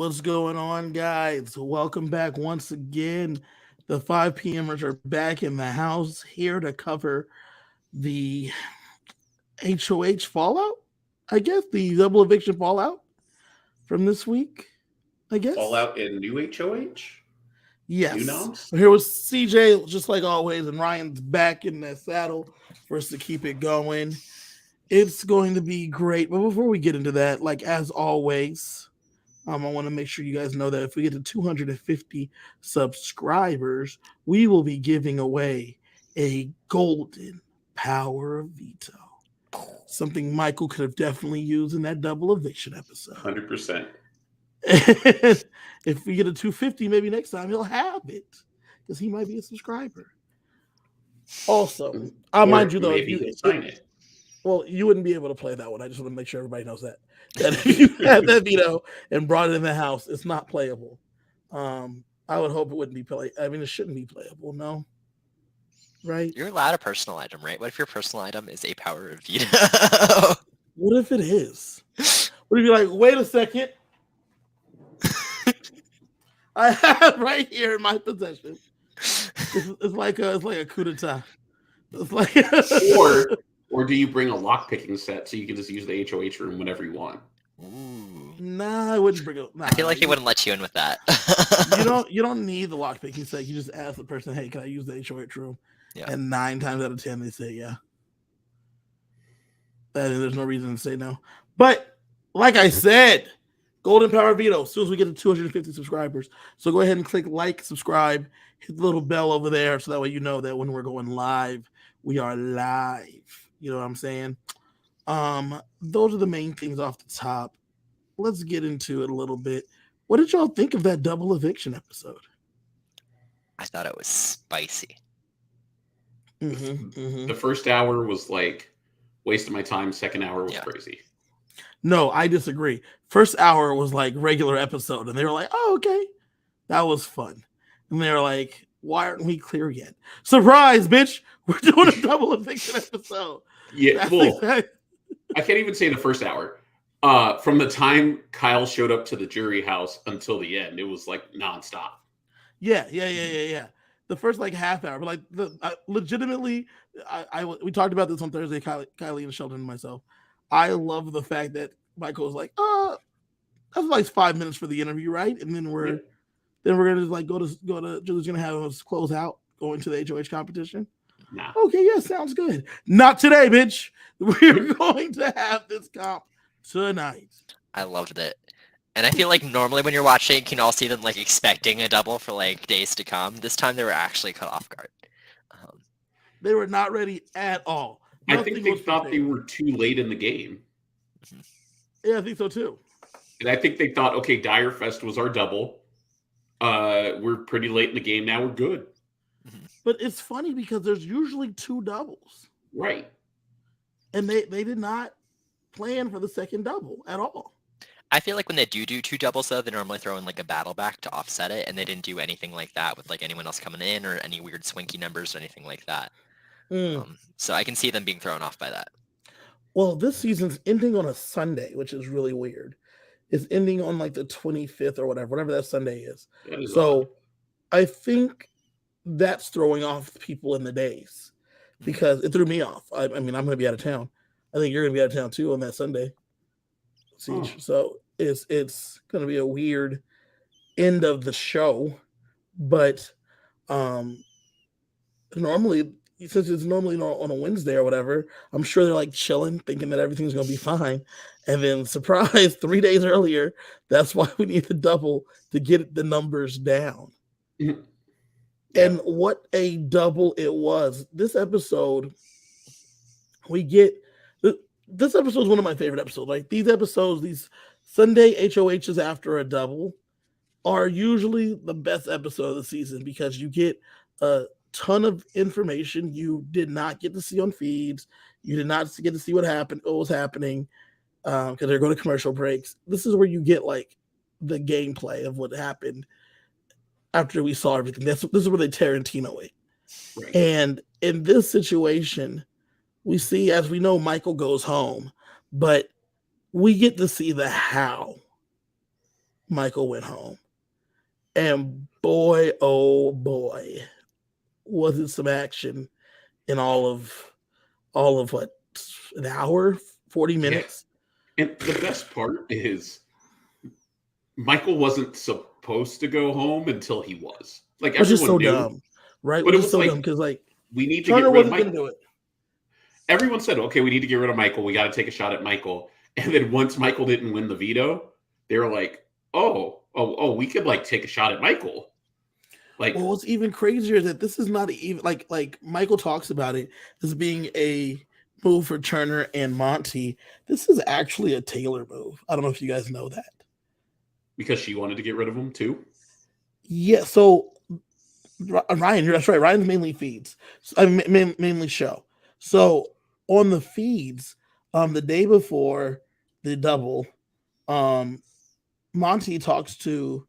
What's going on, guys? Welcome back once again. The 5 p.m.ers are back in the house here to cover the HOH fallout. I guess the double eviction fallout from this week. I guess. Fallout in New HOH? New Yes. noms? Here was CJ, just like always, and Ryan's back in that saddle for us to keep it going. It's going to be great. But before we get into that, like as always, I want to make sure you guys know that if we get to 250 subscribers, we will be giving away a golden power of veto. Something Michael could have definitely used in that double eviction episode. 100%. If we get a 250, maybe next time he'll have it because he might be a subscriber. Also, I'll mind you though, maybe he'll sign it. Well, you wouldn't be able to play that one. I just want to make sure everybody knows that if you had that veto and brought it in the house, it's not playable. I would hope it wouldn't be play. I mean, it shouldn't be playable. No, right? You're allowed a personal item, right? What if your personal item is a power of veto? What if it is? What if you're like, wait a second? I have right here in my possession. It's like a coup d'etat. It's like or do you bring a lockpicking set so you can just use the HOH room whenever you want? Ooh. Nah, I wouldn't bring it. Nah, I feel like he wouldn't let you in with that. you don't need the lockpicking set. You just ask the person, hey, can I use the HOH room? Yeah. And 9 times out of 10 they say yeah. And there's no reason to say no. But like I said, golden power veto as soon as we get to 250 subscribers. So go ahead and click like, subscribe, hit the little bell over there so that way you know that when we're going live, we are live. You know what I'm saying? Those are the main things off the top. Let's get into it a little bit. What did y'all think of that double eviction episode? I thought it was spicy. The first hour was like waste of my time. Second hour was crazy. No, I disagree. First hour was like regular episode, and they were like, "Oh, okay, that was fun." And they were like, "Why aren't we clear yet?" Surprise, bitch! We're doing a double eviction episode. Yeah, well, I can't even say the first hour. From the time Kyle showed up to the jury house until the end, it was like nonstop. Yeah. The first like half hour, but like legitimately, we talked about this on Thursday. Kylie and Sheldon and myself. I love the fact that Michael was like, that's like 5 minutes for the interview, right? And then we're gonna just like go to Julie's gonna have us close out going to the HOH competition. Nah. Okay, yeah, sounds good. Not today, bitch. We're going to have this comp tonight. I loved it. And I feel like normally when you're watching, you can all see them like expecting a double for like days to come. This time they were actually caught off guard. They were not ready at all. I think they thought they were too late in the game. Yeah, I think so too. And I think they thought, okay, Dire Fest was our double. We're pretty late in the game now. We're good. But it's funny because there's usually 2 doubles. Right. And they did not plan for the second double at all. I feel like when they do 2 doubles, though, they normally throw in like a battle back to offset it, and they didn't do anything like that with like anyone else coming in or any weird swinky numbers or anything like that. So I can see them being thrown off by that. Well, this season's ending on a Sunday, which is really weird. It's ending on like the 25th or whatever that Sunday is. So odd. I think that's throwing off people in the days because it threw me off. I mean, I'm going to be out of town. I think you're going to be out of town too on that Sunday. Siege. So it's going to be a weird end of the show, but normally, since it's normally on a Wednesday or whatever, I'm sure they're like chilling, thinking that everything's going to be fine. And then surprise, 3 days earlier, that's why we need the double to get the numbers down. Mm-hmm. And what a double it was. This episode, this episode is one of my favorite episodes. Like these episodes, these Sunday HOHs after a double are usually the best episode of the season because you get a ton of information you did not get to see on feeds. You did not get to see what was happening because they're going to commercial breaks. This is where you get like the gameplay of what happened after we saw everything. This is where they Tarantino it. Right. And in this situation, we see, as we know, Michael goes home, but we get to see the how Michael went home. And boy, oh boy, was it some action in all of what, an hour, 40 minutes. And the best part is Michael wasn't supposed to go home until he was. Like, Which is everyone so knew. dumb, right? But Which it is was so like, dumb because like we need to Turner get rid of wasn't going to Michael. do it. Everyone said, okay, we need to get rid of Michael. We got to take a shot at Michael. And then once Michael didn't win the veto, they were like, oh, we could like take a shot at Michael. Like, Well, what's even crazier is that this is not even like Michael talks about it as being a move for Turner and Monty. This is actually a Taylor move. I don't know if you guys know that. because she wanted to get rid of him too. Yeah, so Ryan, that's right. Ryan's mainly feeds. I mean, mainly show. So on the feeds, the day before the double, Monty talks to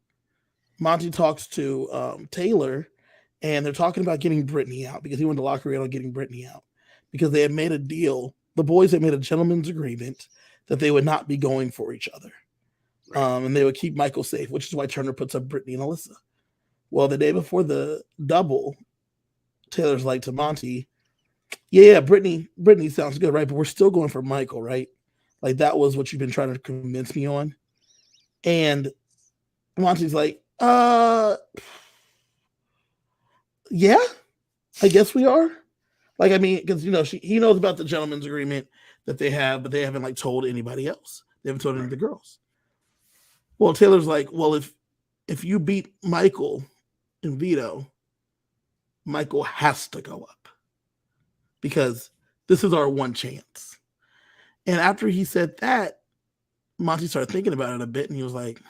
Taylor, and they're talking about getting Brittany out because he wanted to lock her in on getting Brittany out because they had made a deal. The boys had made a gentleman's agreement that they would not be going for each other, and they would keep Michael safe, which is why Turner puts up Brittany and Alyssa. Well, the day before the double, Taylor's like to Monty, yeah, Brittany sounds good, right? But we're still going for Michael, right? Like that was what you've been trying to convince me on. And Monty's like, yeah, I guess we are. Like, I mean, because he knows about the gentleman's agreement that they have, but they haven't like told anybody else. They haven't told any of the girls. Well, Taylor's like, well, if you beat Michael in Veto, Michael has to go up because this is our one chance. And after he said that, Monty started thinking about it a bit, and he was like,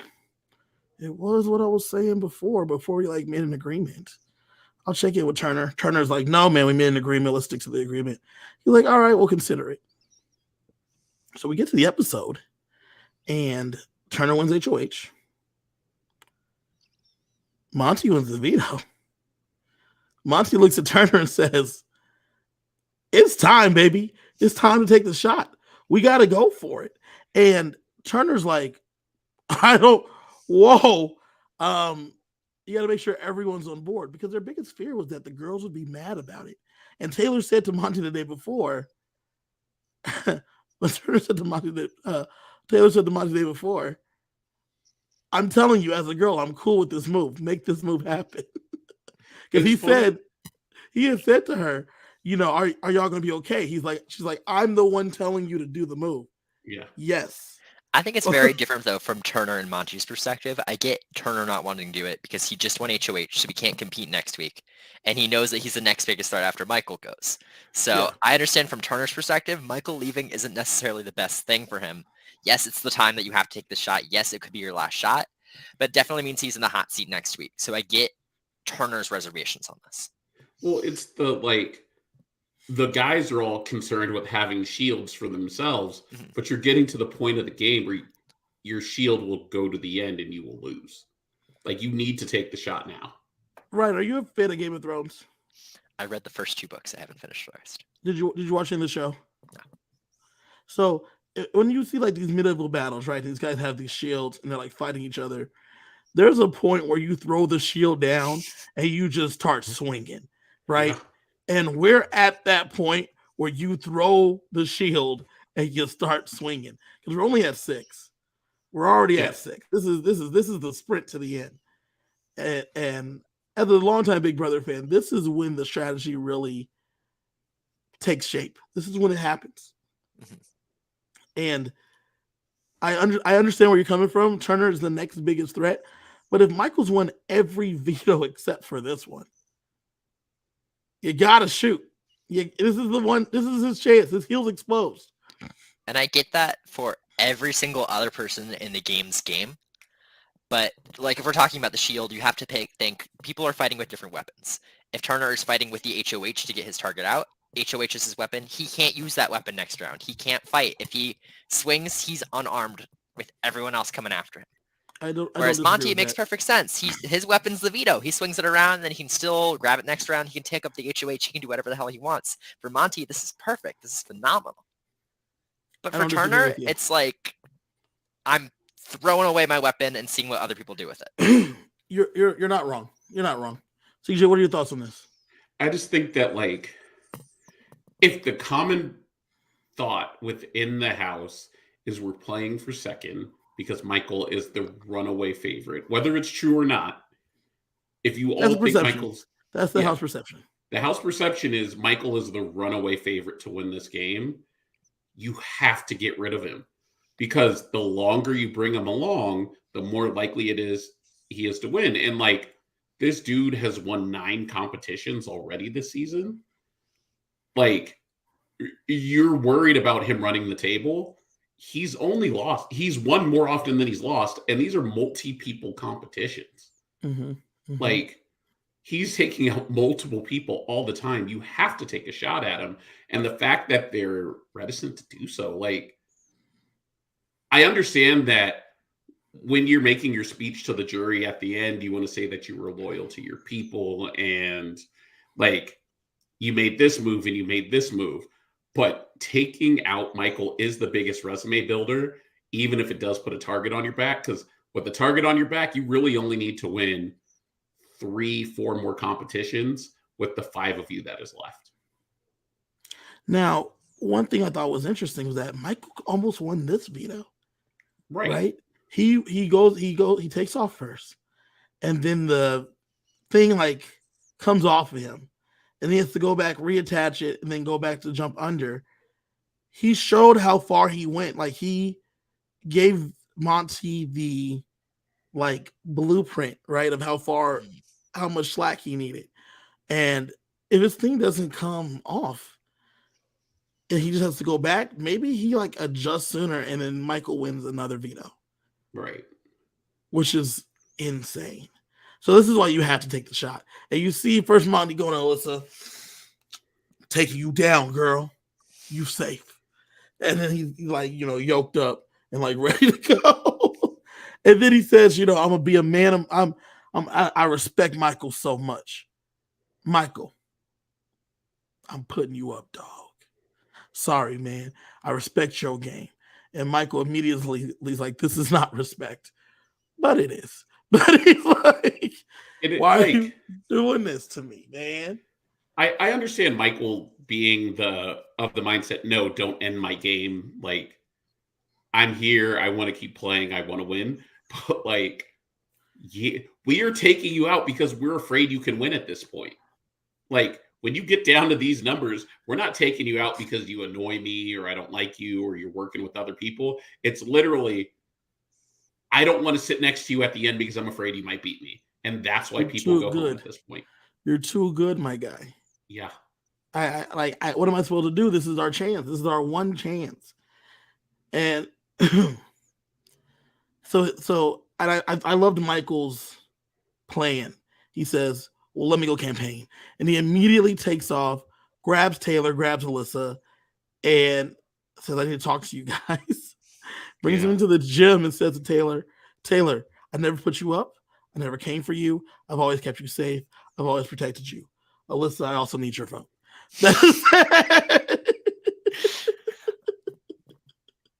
it was what I was saying before we like made an agreement. I'll check it with Turner. Turner's like, no, man, we made an agreement. Let's stick to the agreement. He's like, all right, we'll consider it. So we get to the episode, and Turner wins HOH. Monty wins the veto. Monty looks at Turner and says, it's time, baby. It's time to take the shot. We got to go for it. And Turner's like, whoa. You got to make sure everyone's on board because their biggest fear was that the girls would be mad about it. And Taylor said to Monty the day before, Taylor said to Monty the day before, I'm telling you as a girl, I'm cool with this move. Make this move happen. Because he had said to her, are y'all going to be okay? She's like, I'm the one telling you to do the move. Yeah. Yes. I think it's very different, though, from Turner and Monty's perspective. I get Turner not wanting to do it because he just won HOH, so he can't compete next week. And he knows that he's the next biggest threat after Michael goes. So I understand from Turner's perspective, Michael leaving isn't necessarily the best thing for him. Yes, it's the time that you have to take the shot. Yes, it could be your last shot. But it definitely means he's in the hot seat next week. So I get Turner's reservations on this. Well, it's the guys are all concerned with having shields for themselves, but you're getting to the point of the game where your shield will go to the end and you will lose. Like, you need to take the shot now. Right. Are you a fan of Game of Thrones? I read the first 2 books. I haven't finished the rest. Did you watch any of the show? No. So when you see like these medieval battles, right? These guys have these shields and they're like fighting each other. There's a point where you throw the shield down and you just start swinging, right? Yeah. And we're at that point where you throw the shield and you start swinging because we're only at 6. We're already at 6. This is the sprint to the end. And as a longtime Big Brother fan, this is when the strategy really takes shape. This is when it happens. Mm-hmm. And I understand where you're coming from. Turner is the next biggest threat. But if Michael's won every veto except for this one, you gotta shoot. This is the one. This is his chance. His heel's exposed. And I get that for every single other person in the game. But like if we're talking about the shield, you have to think people are fighting with different weapons. If Turner is fighting with the HOH to get his target out, HOH is his weapon. He can't use that weapon next round. He can't fight. If he swings, he's unarmed with everyone else coming after him. Whereas Monty, it makes perfect sense. His weapon's the veto. He swings it around, and then he can still grab it next round. He can take up the HOH. He can do whatever the hell he wants. For Monty, this is perfect. This is phenomenal. But for Turner, it's like, I'm throwing away my weapon and seeing what other people do with it. You're not wrong. You're not wrong. CJ, what are your thoughts on this? I just think that, like, if the common thought within the house is we're playing for second because Michael is the runaway favorite, whether it's true or not, if you all think Michael's... That's the house perception. The house perception is Michael is the runaway favorite to win this game. You have to get rid of him, because the longer you bring him along, the more likely he is to win. And, like, this dude has won 9 competitions already this season. Like, you're worried about him running the table. He's only lost. He's won more often than he's lost. And these are multi-people competitions. Mm-hmm. Mm-hmm. Like, he's taking out multiple people all the time. You have to take a shot at him. And the fact that they're reticent to do so, like, I understand that when you're making your speech to the jury at the end, you want to say that you were loyal to your people and, like, you made this move and you made this move. But taking out Michael is the biggest resume builder, even if it does put a target on your back. Because with the target on your back, you really only need to win 3-4 more competitions with the 5 of you that is left. Now, one thing I thought was interesting was that Michael almost won this veto. Right? He takes off first, and then the thing, like, comes off of him, and he has to go back, reattach it, and then go back to jump under. He showed how far he went. Like, he gave Monty the, like, blueprint, right, of how much slack he needed. And if his thing doesn't come off and he just has to go back, maybe he, like, adjusts sooner, and then Michael wins another veto. Right. Which is insane. So this is why you have to take the shot. And you see first Monty going to Alyssa, taking you down, girl. You safe. And then he's like, yoked up and, like, ready to go. And then he says, I'm gonna be a man. I respect Michael so much. Michael, I'm putting you up, dog. Sorry, man. I respect your game. And Michael immediately is like, this is not respect. But it is. But he's like, why are you doing this to me, man? I understand Michael being of the mindset, no, don't end my game. Like, I'm here. I want to keep playing. I want to win. But, like, we are taking you out because we're afraid you can win at this point. Like, when you get down to these numbers, we're not taking you out because you annoy me or I don't like you or you're working with other people. It's literally, I don't want to sit next to you at the end because I'm afraid you might beat me. And that's why people go home at this point. You're too good, my guy. Yeah. What am I supposed to do? This is our chance. This is our one chance. And so I loved Michael's plan. He says, well, let me go campaign. And he immediately takes off, grabs Taylor, grabs Alyssa, and says, I need to talk to you guys. Brings him into the gym and says to Taylor, I never put you up. I never came for you. I've always kept you safe. I've always protected you. Alyssa, I also need your vote.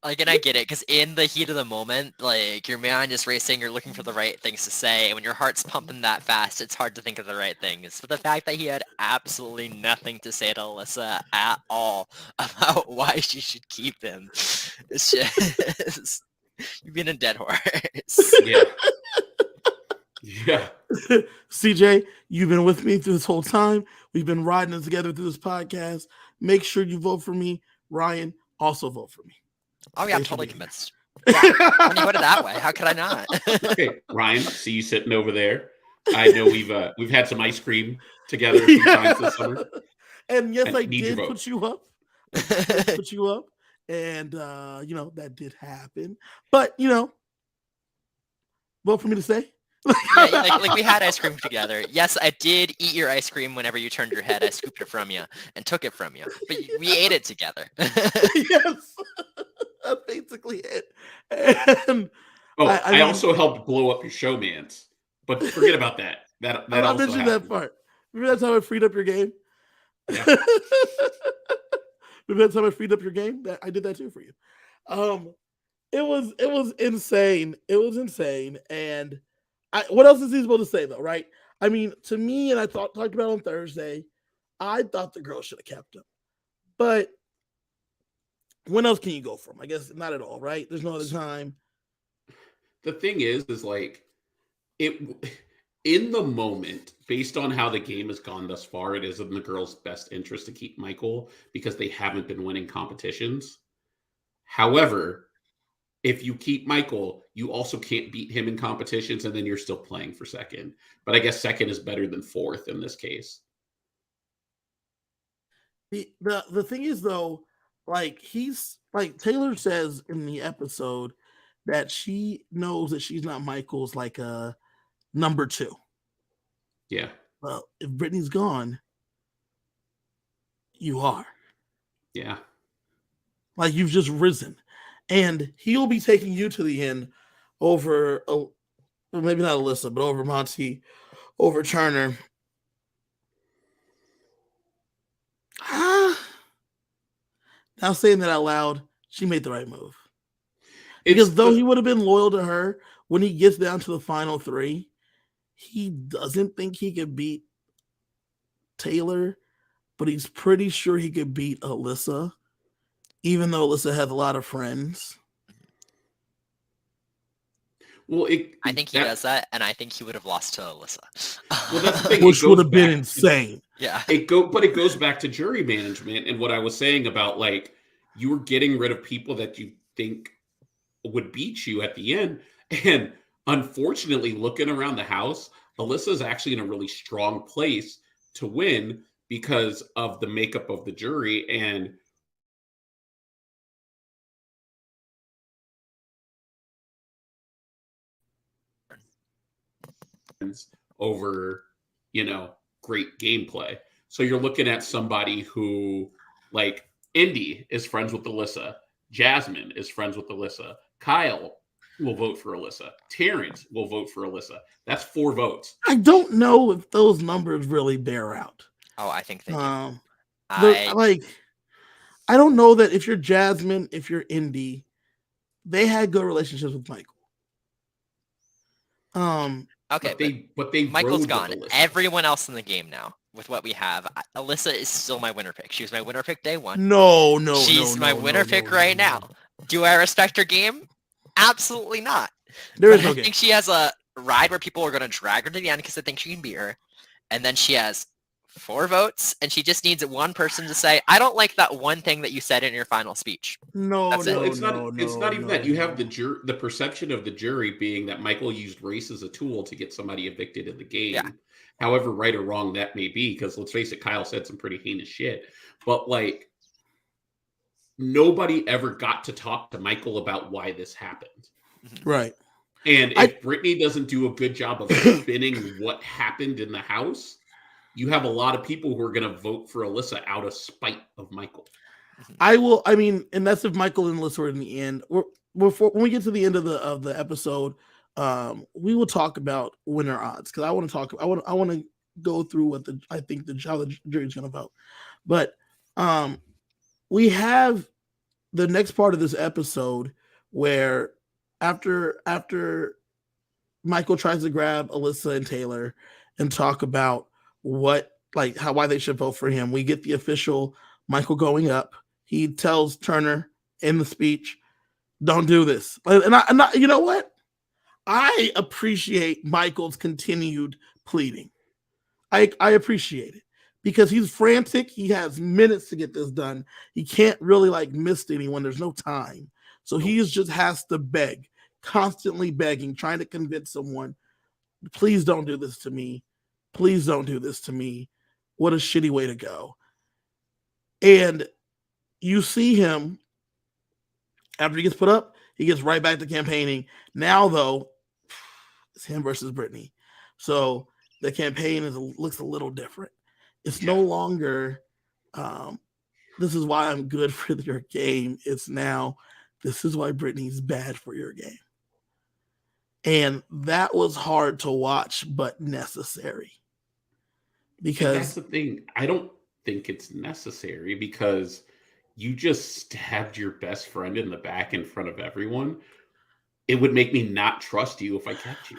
Like, and I get it, because in the heat of the moment, like, your mind is racing, you're looking for the right things to say, and when your heart's pumping that fast, it's hard to think of the right things. But the fact that he had absolutely nothing to say to Alyssa at all about why she should keep him, it's just, you've been a dead horse. Yeah. Yeah. CJ, you've been with me through this whole time. We've been riding together through this podcast. Make sure you vote for me. Ryan, also vote for me. Oh yeah, I'm totally convinced. Yeah, when you put it that way, how could I not? Okay, Ryan, see you sitting over there. I know we've had some ice cream together a few times this summer. And yes, I did put you up. And that did happen. But vote for me to say. Yeah, like we had ice cream together. Yes, I did eat your ice cream whenever you turned your head. I scooped it from you and took it from you. But we ate it together. Yes. That's basically it. And I also helped blow up your showmans. But forget about that. That I mentioned that part. Remember that time I freed up your game? Yeah. Remember that time I freed up your game? I did that too for you. it was insane. It was insane. And what else is he supposed to say though, right? I mean, to me, and I talked about on Thursday, I thought the girl should have kept him. But when else can you go from? I guess not at all, right? There's no other time. The thing is like it in the moment, based on how the game has gone thus far, it is in the girls' best interest to keep Michael because they haven't been winning competitions. However, if you keep Michael, you also can't beat him in competitions, and then you're still playing for second. But I guess second is better than fourth in this case. The thing is though, like he's like Taylor says in the episode that she knows that she's not Michael's like a number 2. Yeah. Well, if Brittany's gone, you are. Yeah. Like you've just risen. And he'll be taking you to the end over, well, maybe not Alyssa, but over Monty, over Turner. Now saying that out loud, she made the right move. Because though he would have been loyal to her, when he gets down to the final 3, he doesn't think he could beat Taylor, but he's pretty sure he could beat Alyssa, even though Alyssa has a lot of friends. Well, I think he does that, and I think he would have lost to Alyssa. Well, that's the thing. Which would have been insane. Yeah. But it goes back to jury management and what I was saying about like you were getting rid of people that you think would beat you at the end. And unfortunately, looking around the house, Alyssa's actually in a really strong place to win because of the makeup of the jury and over, great gameplay. So you're looking at somebody who, like, Indy is friends with Alyssa. Jasmine is friends with Alyssa. Kyle will vote for Alyssa. Terrence will vote for Alyssa. That's 4 votes. I don't know if those numbers really bear out. Oh, I think they do. I don't know that if you're Jasmine, if you're Indy, they had good relationships with Michael. Okay, but they Michael's gone. Alyssa. Everyone else in the game now, with what we have, Alyssa is still my winner pick. She was my winner pick day 1. She's my winner pick right now. Do I respect her game? Absolutely not. I think she has a ride where people are going to drag her to the end because they think she can beat her, and then she has 4 votes, and she just needs one person to say, "I don't like that one thing that you said in your final speech." It's not even that. You have the perception of the jury being that Michael used race as a tool to get somebody evicted in the game. Yeah. However right or wrong that may be, because let's face it, Kyle said some pretty heinous shit. But like, nobody ever got to talk to Michael about why this happened. Right. And if Brittany doesn't do a good job of spinning what happened in the house, you have a lot of people who are going to vote for Alyssa out of spite of Michael. And that's if Michael and Alyssa are in the end. When we get to the end of the episode, we will talk about winner odds because I want to go through what how the jury's going to vote. But we have the next part of this episode where after Michael tries to grab Alyssa and Taylor and talk about why they should vote for him, we get the official Michael going up. He tells Turner in the speech, "Don't do this." And I you know what? I appreciate Michael's continued pleading. I appreciate it because he's frantic. He has minutes to get this done. He can't really miss anyone. There's no time. So he just has to beg, constantly begging, trying to convince someone, "Please don't do this to me. Please don't do this to me." What a shitty way to go. And you see him, after he gets put up, he gets right back to campaigning. Now, though, it's him versus Brittany. So the campaign looks a little different. It's no longer, this is why I'm good for your game. It's now, this is why Brittany's bad for your game. And that was hard to watch, but necessary. Because that's the thing. I don't think it's necessary because you just stabbed your best friend in the back in front of everyone. It would make me not trust you if I kept you.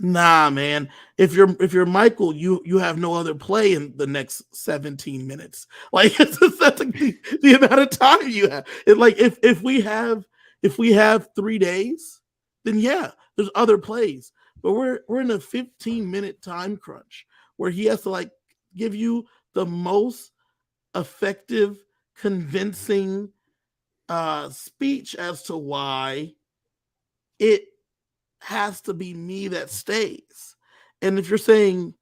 Nah, man. If you're Michael, you have no other play in the next 17 minutes. Like that's like the amount of time you have. Like if we have 3 days, then yeah, there's other plays. But we're in a 15-minute time crunch where he has to like give you the most effective, convincing speech as to why it has to be me that stays. And if you're saying,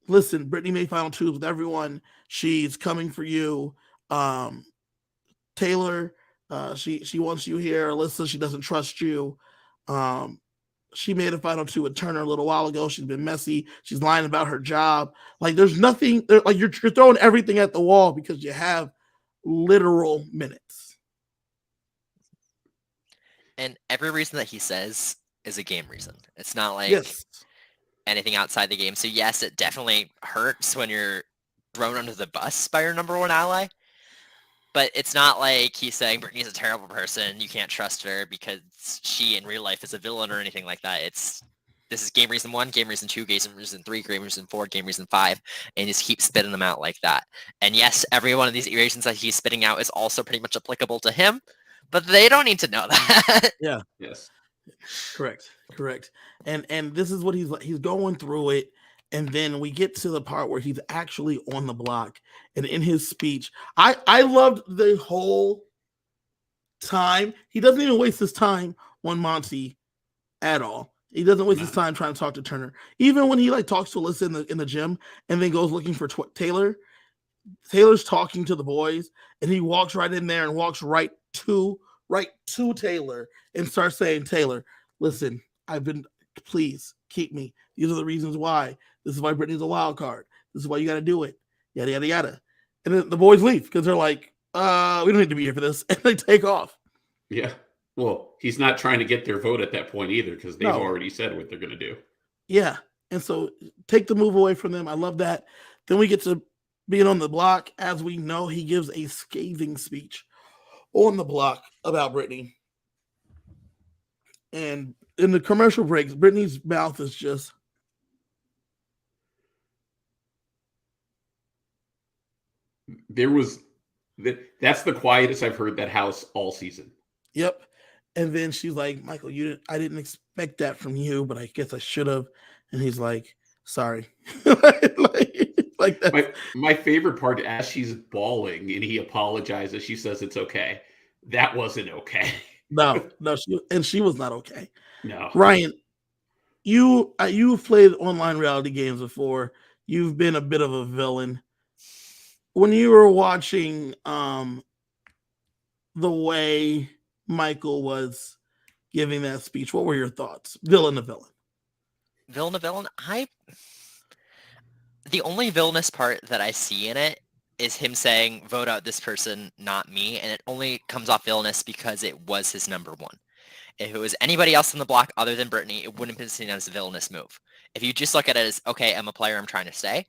listen, Brittany made final twos with everyone, she's coming for you. Taylor, she wants you here. Alyssa, she doesn't trust you. She made a final two with Turner a little while ago. She's been messy. She's lying about her job. Like there's nothing. Like you're throwing everything at the wall because you have literal minutes. And every reason that he says is a game reason. It's not like Yes. anything outside the game. So yes, it definitely hurts when you're thrown under the bus by your number one ally. But it's not like he's saying Brittany's a terrible person. You can't trust her because she in real life is a villain or anything like that. This is game reason 1, game reason 2, game reason 3, game reason 4, game reason 5, and just keep spitting them out like that. And yes, every one of these reasons that he's spitting out is also pretty much applicable to him, but they don't need to know that. Yeah. Yes. Correct. And this is what he's going through it. And then we get to the part where he's actually on the block. And in his speech, I loved the whole time. He doesn't even waste his time on Monty at all. He doesn't waste his time trying to talk to Turner. Even when he like talks to Alyssa in the gym and then goes looking for Taylor. Taylor's talking to the boys, and he walks right in there and walks right to Taylor and starts saying, Taylor, listen, please keep me. These are the reasons why. This is why Brittany's a wild card. This is why you got to do it. Yada, yada, yada. And then the boys leave because they're like, we don't need to be here for this. And they take off. Yeah. Well, he's not trying to get their vote at that point either because they've already said what they're going to do. Yeah. And so take the move away from them. I love that. Then we get to being on the block. As we know, he gives a scathing speech on the block about Brittany. And in the commercial breaks, Brittany's mouth is just... That's the quietest I've heard that house all season. Yep. And then she's like, Michael, I didn't expect that from you, but I guess I should have. And he's like, sorry. like that. My favorite part, as she's bawling and he apologizes, she says it's okay. That wasn't okay. No, she was not okay. No. Ryan, you've played online reality games before. You've been a bit of a villain. When you were watching the way Michael was giving that speech, what were your thoughts? Villain to villain. Villain to villain? The only villainous part that I see in it is him saying, vote out this person, not me. And it only comes off villainous because it was his number one. If it was anybody else on the block other than Brittany, it wouldn't have been seen as a villainous move. If you just look at it as, okay, I'm a player, I'm trying to stay.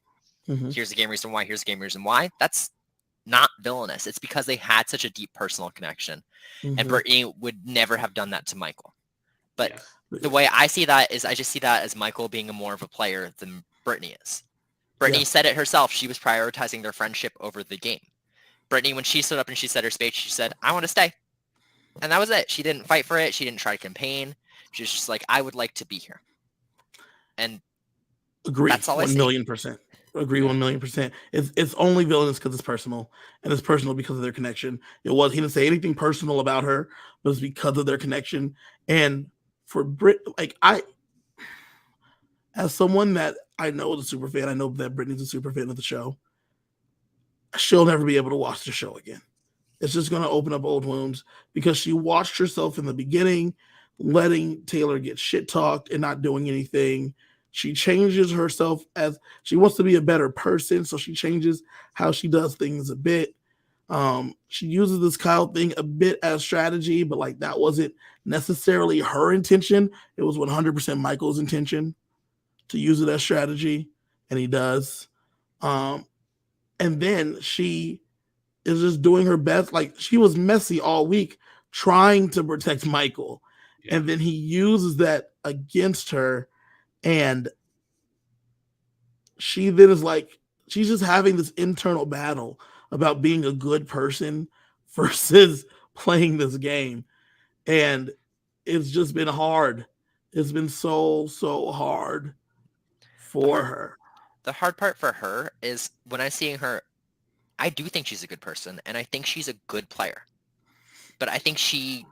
Mm-hmm. Here's the game reason why, here's the game reason why. That's not villainous. It's because they had such a deep personal connection. Mm-hmm. And Brittany would never have done that to Michael. But the way I see that is I just see that as Michael being more of a player than Brittany is. Brittany said it herself. She was prioritizing their friendship over the game. Brittany, when she stood up and she said her speech, she said, I want to stay. And that was it. She didn't fight for it. She didn't try to campaign. She was just like, I would like to be here. And agree. That's all 1,000,000%. Agree 1,000,000%. It's only villainous because it's personal, and it's personal because of their connection. He didn't say anything personal about her, but it's because of their connection. And for Brit, as someone that I know is a super fan, I know that Brittany's a super fan of the show. She'll never be able to watch the show again. It's just going to open up old wounds because she watched herself in the beginning, letting Taylor get shit talked and not doing anything. She changes herself as she wants to be a better person. So she changes how she does things a bit. She uses this Kyle thing a bit as strategy, but that wasn't necessarily her intention. It was 100% Michael's intention to use it as strategy. And he does. And then she is just doing her best. Like, she was messy all week trying to protect Michael. Yeah. And then he uses that against her. And she then is like, she's just having this internal battle about being a good person versus playing this game. And it's just been hard. It's been so hard for her. The hard part for her is when I'm seeing her, I do think she's a good person, and I think she's a good player. But I think she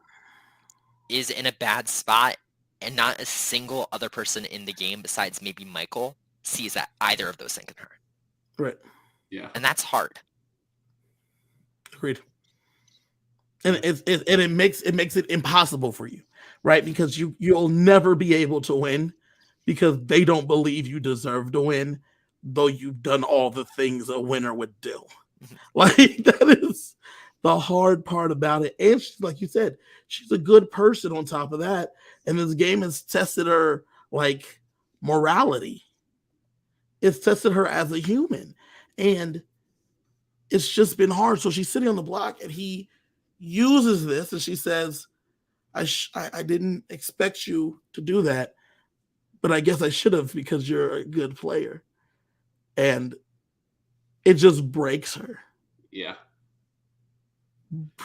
is in a bad spot, and not a single other person in the game besides maybe Michael sees that either of those things in her. Right. Yeah. And that's hard. Agreed. And it makes it impossible for you, right? Because you'll never be able to win because they don't believe you deserve to win, though you've done all the things a winner would do. Like, that is the hard part about it. And she, like you said, she's a good person on top of that. And this game has tested her, like, morality. It's tested her as a human. And it's just been hard. So she's sitting on the block and he uses this and she says, I didn't expect you to do that, but I guess I should have because you're a good player. And it just breaks her. Yeah.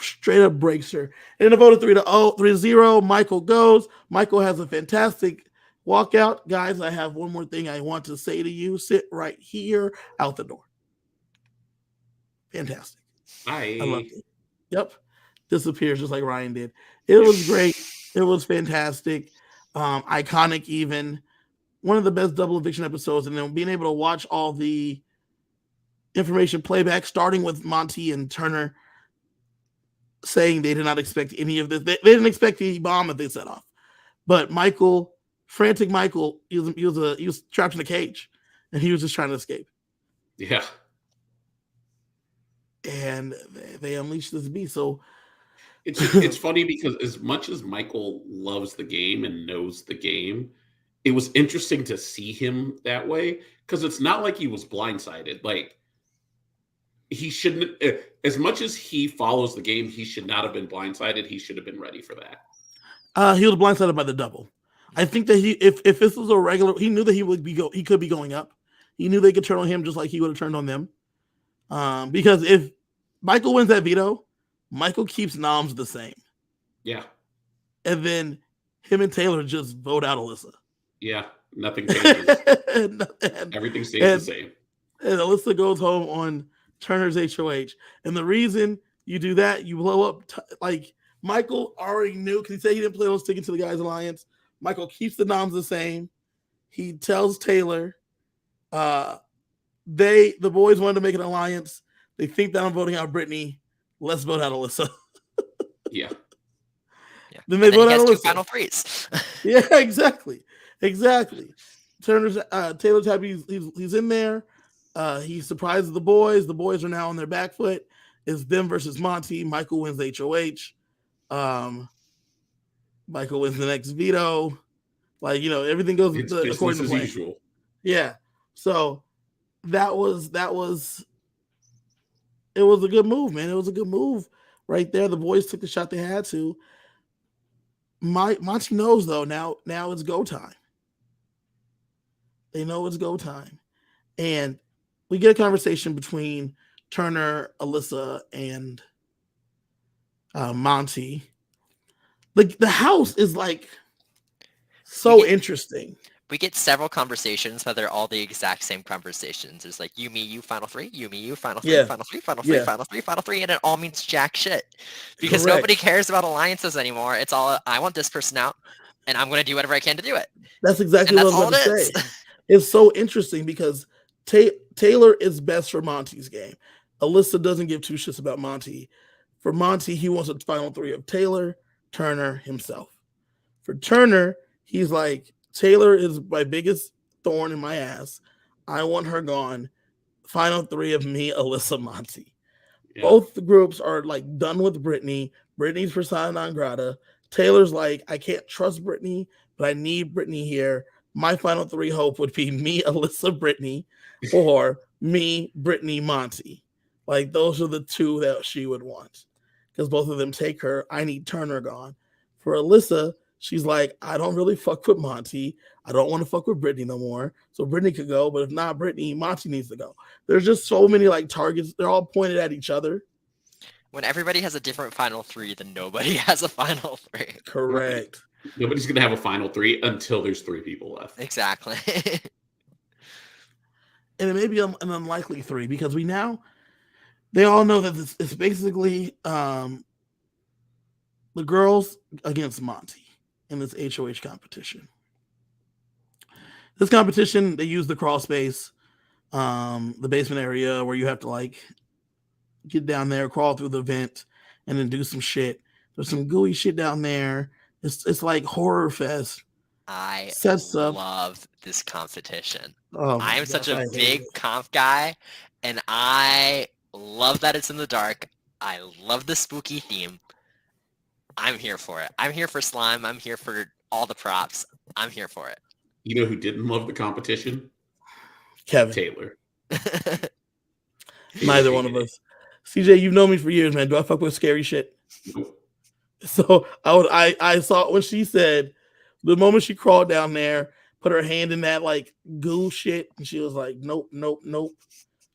Straight up breaks her. And in a vote of 3-0, Michael goes. Michael has a fantastic walkout. Guys, I have one more thing I want to say to you. Sit right here, out the door. Fantastic. I loved it. Yep. Disappears just like Ryan did. It was great. It was fantastic. Iconic even. One of the best double eviction episodes. And then being able to watch all the information playback, starting with Monty and Turner saying they did not expect any of this. They didn't expect the bomb that they set off. But Michael, frantic Michael, he was trapped in a cage and he was just trying to escape. Yeah. And they unleashed this beast. So it's funny because as much as Michael loves the game and knows the game, it was interesting to see him that way because it's not like he was blindsided. Like, he shouldn't, as much as he follows the game, he should not have been blindsided. He should have been ready for that. He was blindsided by the double. I think that if this was a regular, he knew that he could be going up. He knew they could turn on him just like he would have turned on them. Because if Michael wins that veto, Michael keeps noms the same. Yeah. And then him and Taylor just vote out Alyssa. Yeah. Nothing changes. Everything stays the same. And Alyssa goes home on Turner's HOH. And the reason you do that, you blow up, like, Michael already knew because he said he didn't plan on sticking to the Guys Alliance. Michael keeps the noms the same. He tells Taylor, the boys wanted to make an alliance. They think that I'm voting out Brittany. Let's vote out Alyssa. Yeah. Then they vote out Alyssa. 2 final threes. Yeah, exactly. Taylor's happy he's in there. He surprises the boys. The boys are now on their back foot. It's them versus Monty. Michael wins HOH. Michael wins the next veto. Like, everything goes according to plan. Usual. Yeah. So it was a good move, man. It was a good move right there. The boys took the shot they had to. Monty knows though. Now it's go time. They know it's go time, and we get a conversation between Turner, Alyssa, and Monty. Like, the house is like so interesting. We get several conversations, but they're all the exact same conversations. There's like, you, me, you, final three, you, me, you, final three, Yeah. final three, final three, Yeah. final three, final three, and it all means jack shit. Because Correct. nobody cares about alliances anymore. It's all, I want this person out, and I'm going to do whatever I can to do it. That's exactly And what I that's was all about it to is. say. It's so interesting because Taylor is best for Monty's game. Alyssa doesn't give two shits about Monty. For Monty, he wants a final three of Taylor, Turner, himself. For Turner, he's like, Taylor is my biggest thorn in my ass. I want her gone. Final three of me, Alyssa, Monty. Yeah. Both the groups are like done with Brittany. Brittany's persona non grata. Taylor's like, I can't trust Brittany, but I need Brittany here. My final three hope would be me, Alyssa, Brittany, or me, Brittany, Monty. Like those are the two that she would want because both of them take her. I need Turner gone. For Alyssa, she's like, I don't really fuck with Monty. I don't want to fuck with Brittany no more. So Brittany could go, but if not Brittany, Monty needs to go. There's just so many like targets. They're all pointed at each other. When everybody has a different final three, then nobody has a final three. Correct. Nobody's gonna have a final three until there's 3 people left. Exactly. And it may be an unlikely 3 because they all know that it's basically the girls against Monty in this HOH competition. This competition, they use the crawl space, the basement area where you have to like get down there, crawl through the vent, and then do some shit. There's some gooey shit down there. It's like horror fest. I Sets up. love this competition. Oh I am gosh, such I a hate big it. comp guy, and I love that it's in the dark. I love the spooky theme. I'm here for it. I'm here for slime. I'm here for all the props. I'm here for it. You know who didn't love the competition? Kevin. Taylor. Neither one of us. CJ, you've known me for years, man. Do I fuck with scary shit? Nope. So I saw when she said the moment she crawled down there, put her hand in that like goo shit, and she was like, nope, nope, nope,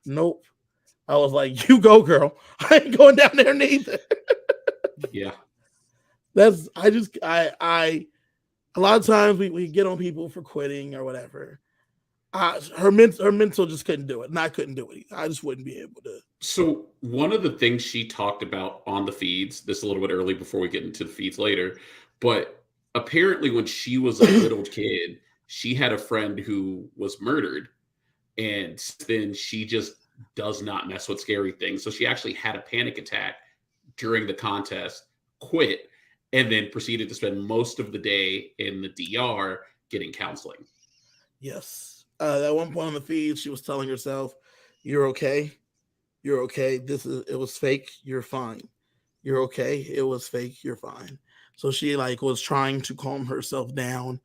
nope. I was like, you go, girl. I ain't going down there neither. Yeah. I a lot of times we get on people for quitting or whatever. Her mental just couldn't do it, and I couldn't do it. I just wouldn't be able to. So one of the things she talked about on the feeds, this a little bit early before we get into the feeds later, but apparently when she was a little kid, she had a friend who was murdered, and then she just does not mess with scary things. So she actually had a panic attack during the contest, quit, and then proceeded to spend most of the day in the DR getting counseling. Yes. At one point on the feed, she was telling herself, "You're okay. You're okay. It was fake. You're fine. You're okay. It was fake. You're fine." So she like was trying to calm herself down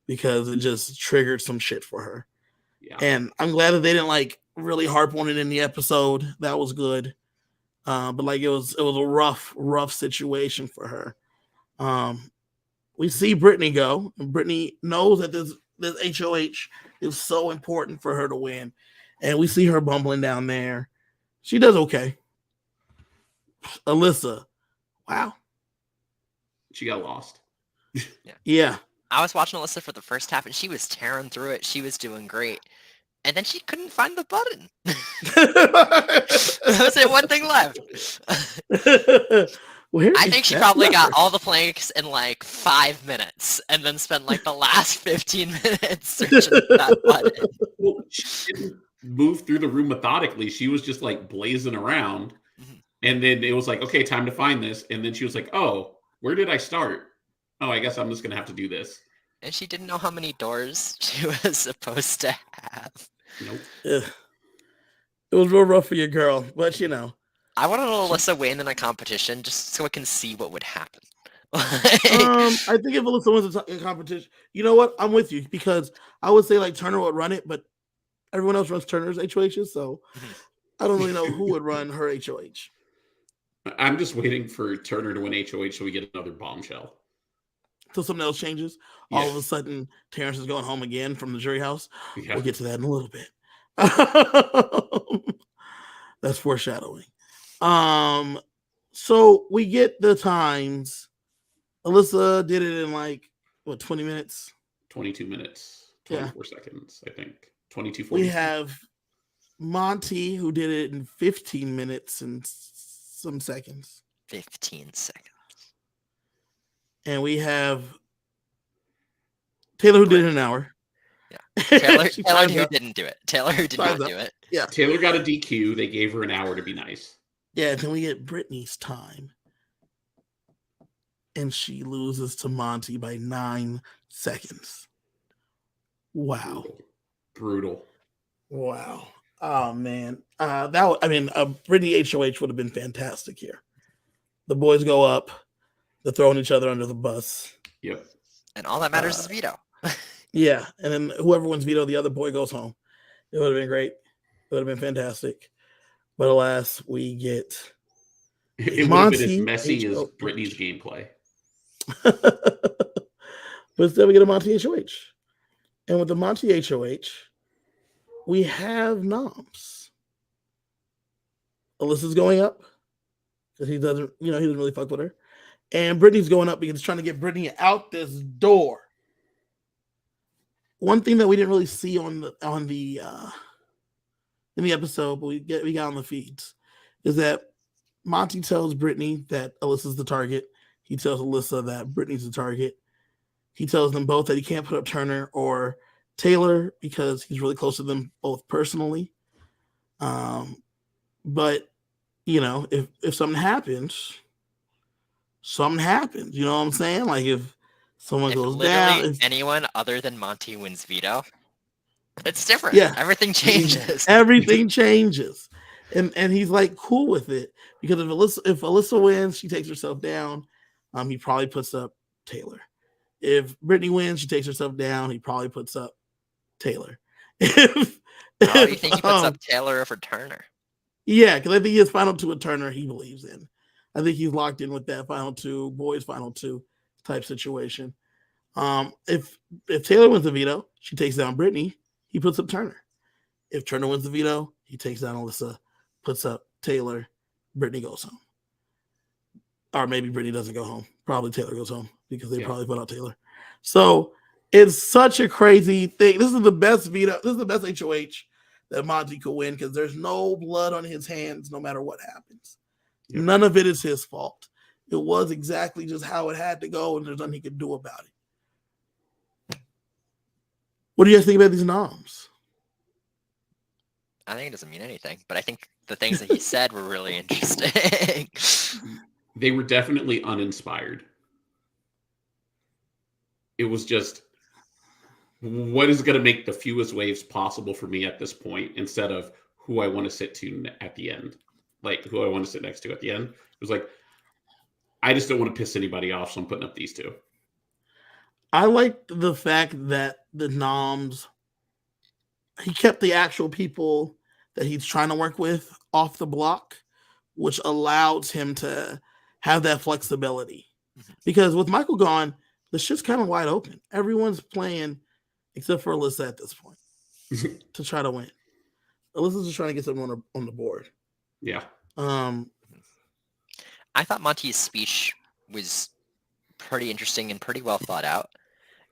because it just triggered some shit for her. Yeah. And I'm glad that they didn't like really harp on it in the episode. That was good. But like it was a rough situation for her. We see Brittany go, and Brittany knows that this HOH is so important for her to win. And we see her bumbling down there. She does okay. Alyssa, wow. She got lost. Yeah. I was watching Alyssa for the first half, and she was tearing through it. She was doing great. And then she couldn't find the button. There was one thing left. I think she probably got all the planks in like 5 minutes and then spent like the last 15 minutes searching for that button. Well, she didn't move through the room methodically. She was just like blazing around. Mm-hmm. And then it was like, okay, time to find this. And then she was like, oh, where did I start? Oh, I guess I'm just going to have to do this. And she didn't know how many doors she was supposed to have. Nope. It was real rough for your girl, but you know. I wanted Alyssa win in a competition just so I can see what would happen. I think if Alyssa wins a competition, you know what? I'm with you because I would say like Turner would run it, but everyone else runs Turner's HOHs, so I don't really know who would run her HOH. I'm just waiting for Turner to win HOH so we get another bombshell. Till something else changes. Yeah. All of a sudden, Terence is going home again from the jury house. Yeah. We'll get to that in a little bit. That's foreshadowing. So we get the times. Alyssa did it in like 20 minutes? 22 minutes, 24 seconds, I think. 22:40. We have Monty who did it in 15 minutes and some seconds. 15 seconds. And we have Taylor who did it in an hour. Yeah. Taylor who didn't do it. Taylor who did not do it. Yeah. Taylor got a DQ. They gave her an hour to be nice. Yeah, then we get Brittany's time. And she loses to Monty by 9 seconds. Wow. Brutal. Wow. Oh, man. Brittany HOH would have been fantastic here. The boys go up. They're throwing each other under the bus. Yep. And all that matters is Veto. Yeah. And then whoever wins Veto, the other boy goes home. It would have been great. It would have been fantastic. But alas, we get It would have been as messy as Brittany's gameplay. But instead we get a Monty HOH. And with the Monty HOH, we have noms. Alyssa's going up because he doesn't really fuck with her. And Brittany's going up because he's trying to get Brittany out this door. One thing that we didn't really see in the episode, but we got on the feeds, is that Monty tells Brittany that Alyssa's the target. He tells Alyssa that Brittany's the target. He tells them both that he can't put up Turner or Taylor because he's really close to them both personally. But if something happens, something happens. You know what I'm saying? Like if someone goes down, anyone other than Monty wins Veto, it's different. Yeah, everything changes. Everything changes, and he's like cool with it because if Alyssa wins, she takes herself down. He probably puts up Taylor. If Brittany wins, she takes herself down. He probably puts up Taylor. How do you think he puts up Taylor over Turner? Yeah, because I think his final two with Turner he believes in. I think he's locked in with that final two, boys final two type situation. If Taylor wins the veto, she takes down Brittany. He puts up Turner. If Turner wins the veto, he takes down Alyssa, puts up Taylor. Brittany goes home. Or maybe Brittany doesn't go home. Probably Taylor goes home because they probably put out Taylor. So it's such a crazy thing. This is the best veto. This is the best HOH that Monty could win because there's no blood on his hands no matter what happens. Yep. None of it is his fault. It was exactly just how it had to go, and there's nothing he could do about it. What do you guys think about these noms? I think it doesn't mean anything, but I think the things that he said were really interesting. They were definitely uninspired. It was just, what is going to make the fewest waves possible for me at this point instead of who I want to sit to at the end. Like, who I want to sit next to at the end. It was like, I just don't want to piss anybody off, so I'm putting up these two. I like the fact that the noms, he kept the actual people that he's trying to work with off the block, which allows him to have that flexibility. Because with Michael gone, the shit's kind of wide open. Everyone's playing except for Alyssa at this point to try to win. Alyssa's just trying to get someone on the board. Yeah. I thought Monty's speech was pretty interesting and pretty well thought out.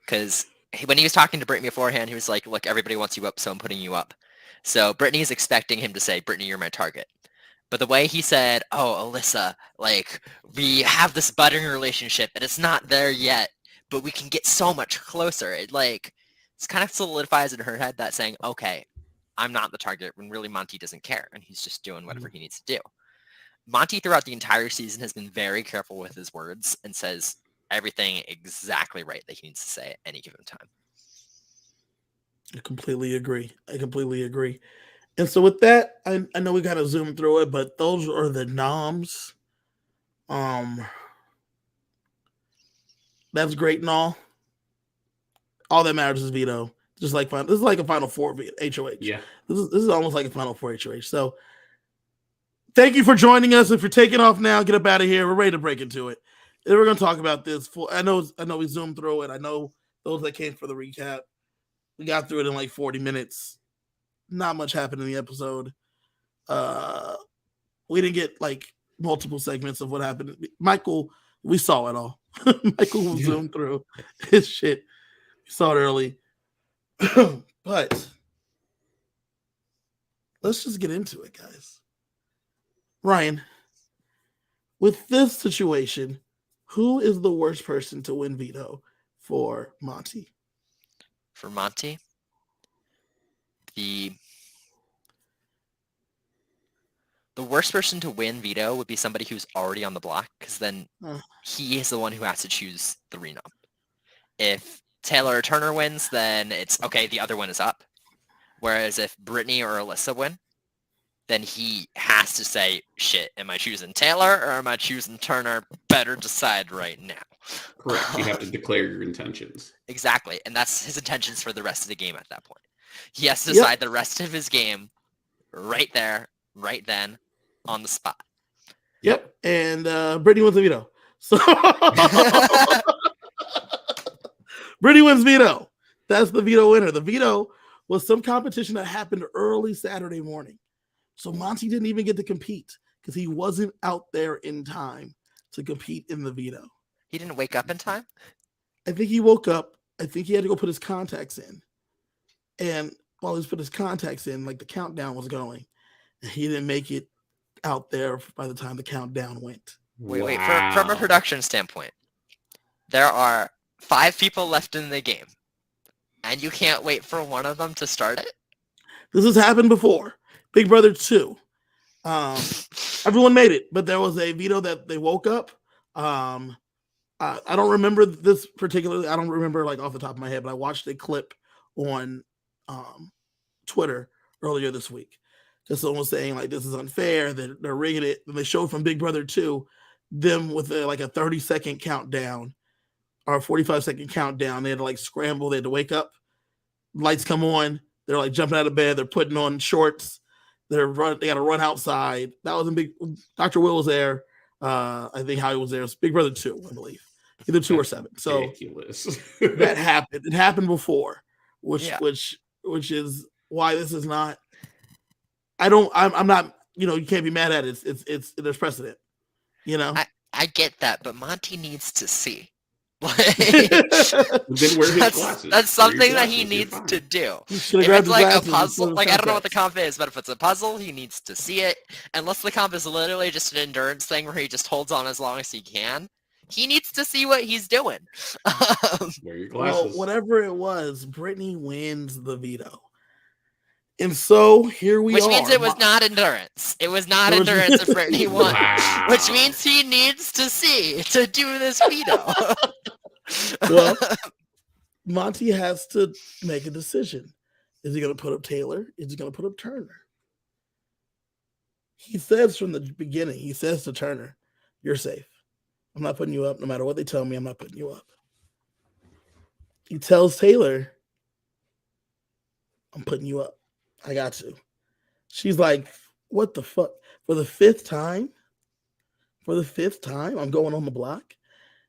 Because when he was talking to Brittany beforehand, he was like, look, everybody wants you up, so I'm putting you up. So Brittany is expecting him to say, Brittany, you're my target. But the way he said, oh, Alyssa, like, we have this budding relationship, and it's not there yet, but we can get so much closer. It kind of solidifies in her head that saying, okay, I'm not the target, when really Monty doesn't care, and he's just doing whatever he needs to do. Monty, throughout the entire season, has been very careful with his words and says everything exactly right that he needs to say at any given time. I completely agree. And so with that, I know we kind of zoomed through it, but those are the noms. That's great and all. All that matters is veto. Just like this is like a Final Four HOH. Yeah. This is almost like a Final Four HOH. So thank you for joining us. If you're taking off now, get up out of here. We're ready to break into it. And we're going to talk about this. I know we zoomed through it. I know those that came for the recap, we got through it in like 40 minutes. Not much happened in the episode. We didn't get like multiple segments of what happened. Michael, we saw it all. Michael zoomed through his shit. We saw it early. But let's just get into it, guys. Ryan, with this situation, who is the worst person to win veto for Monty? For Monty, the worst person to win veto would be somebody who's already on the block, because then he is the one who has to choose the renom. If Taylor or Turner wins, then it's okay, the other one is up. Whereas if Brittany or Alyssa win, then he has to say, shit, am I choosing Taylor or am I choosing Turner? Better decide right now. Correct. You have to declare your intentions. Exactly. And that's his intentions for the rest of the game at that point. He has to decide the rest of his game right there, right then on the spot. Yep. And Brittany wins the veto. So Brittany wins veto. That's the veto winner. The veto was some competition that happened early Saturday morning. So Monty didn't even get to compete because he wasn't out there in time to compete in the veto. He didn't wake up in time? I think he woke up. I think he had to go put his contacts in. And while he was putting his contacts in, like the countdown was going. And he didn't make it out there by the time the countdown went. Wait. From a production standpoint, there are 5 people left in the game. And you can't wait for one of them to start it? This has happened before. Big Brother 2. Everyone made it, but there was a veto that they woke up. I don't remember this particularly. I don't remember like off the top of my head, but I watched a clip on Twitter earlier this week. Because someone was saying like this is unfair, they're rigging it. And they showed from Big Brother 2 them with like a 30-second countdown or a 45-second countdown. They had to like scramble, they had to wake up, lights come on, they're like jumping out of bed, they're putting on shorts, they got to run outside. That was a big. Dr. Will was there. I think Howie was there. It was Big Brother 2, I believe. Either 2 or 7. So ridiculous. That happened. It happened before, which is why this is not. I'm not. You can't be mad at it. It's there's precedent. I get that, but Monty needs to see. Then wear his glasses. That's something that he needs to do. If it's like a puzzle, like I don't know what the comp is, but if it's a puzzle, he needs to see it. Unless the comp is literally just an endurance thing where he just holds on as long as he can, he needs to see what he's doing. Wear your glasses. Well, whatever it was, Brittany wins the veto. And so here we are. Which means it was not endurance. It was not endurance if Brittany won. Wow. Which means he needs to see to do this veto. Well, Monty has to make a decision. Is he going to put up Taylor? Is he going to put up Turner? He says from the beginning, he says to Turner, you're safe. I'm not putting you up. No matter what they tell me, I'm not putting you up. He tells Taylor, I'm putting you up. I got to. She's like, what the fuck? For the fifth time, I'm going on the block.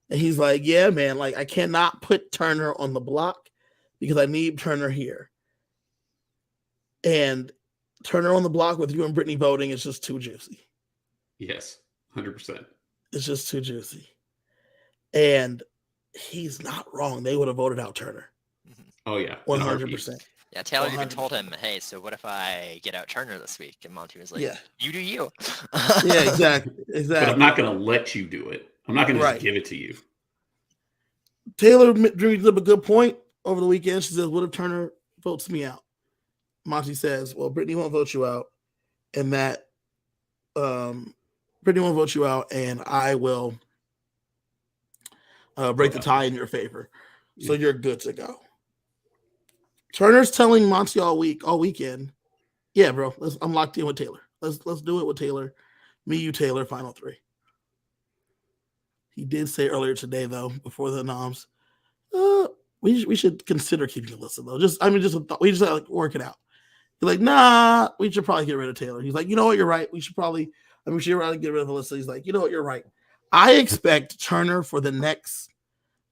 And he's like, yeah, man, like I cannot put Turner on the block because I need Turner here. And Turner on the block with you and Brittany voting is just too juicy. Yes, 100%. It's just too juicy. And he's not wrong. They would have voted out Turner. Oh, yeah. 100%. Yeah, Taylor 100%. even told him, hey, so what if I get out Turner this week? And Monty was like, you do you. Yeah, exactly. But I'm not going to let you do it. I'm not going to just give it to you. Taylor brings up a good point over the weekend. She says, what if Turner votes me out? Monty says, well, Brittany won't vote you out. And that Brittany won't vote you out, and I will break the tie in your favor. So you're good to go. Turner's telling Monty all weekend, yeah, bro, I'm locked in with Taylor. Let's do it with Taylor. Me, you, Taylor, final 3. He did say earlier today, though, before the noms, we should consider keeping Alyssa, though. We just like work it out. He's like, nah, we should probably get rid of Taylor. He's like, you know what, you're right. We should probably get rid of Alyssa. He's like, you know what, you're right. I expect Turner for the next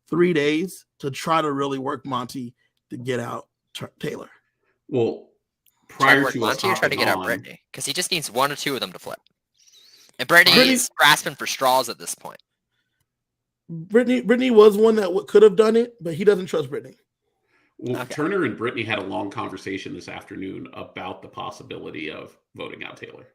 3 days to try to really work Monty to get out Taylor. Well, prior to Monty, try to get out Brittany because he just needs 1 or 2 of them to flip. And Brittany's grasping for straws at this point. Brittany was one that could have done it, but he doesn't trust Brittany. Well, okay. Turner and Brittany had a long conversation this afternoon about the possibility of voting out Taylor.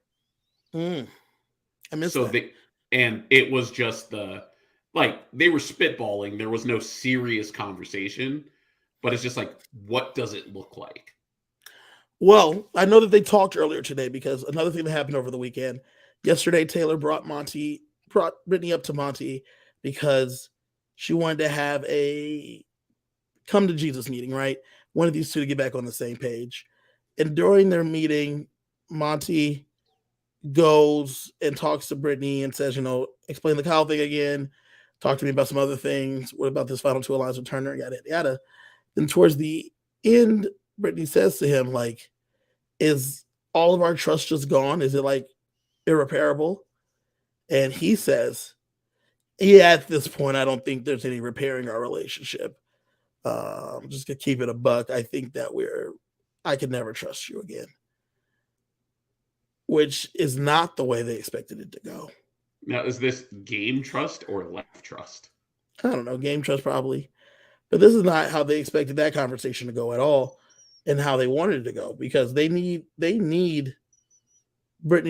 I missed that. And it was just they were spitballing. There was no serious conversation, but it's just like, what does it look like? Well, I know that they talked earlier today because another thing that happened over the weekend. Yesterday, Taylor brought Brittany up to Monty because she wanted to have a come to Jesus meeting, right? Wanted these two to get back on the same page. And during their meeting, Monty goes and talks to Brittany and says, explain the Kyle thing again. Talk to me about some other things. What about this final 2 alliance with Turner? Yada, yada. Then towards the end, Brittany says to him, like, is all of our trust just gone? Is it like irreparable? And he says, yeah, at this point, I don't think there's any repairing our relationship. Just to keep it a buck, I think that I could never trust you again. Which is not the way they expected it to go. Now, is this game trust or life trust? I don't know, game trust probably. But this is not how they expected that conversation to go at all, and how they wanted it to go, because they need Brittany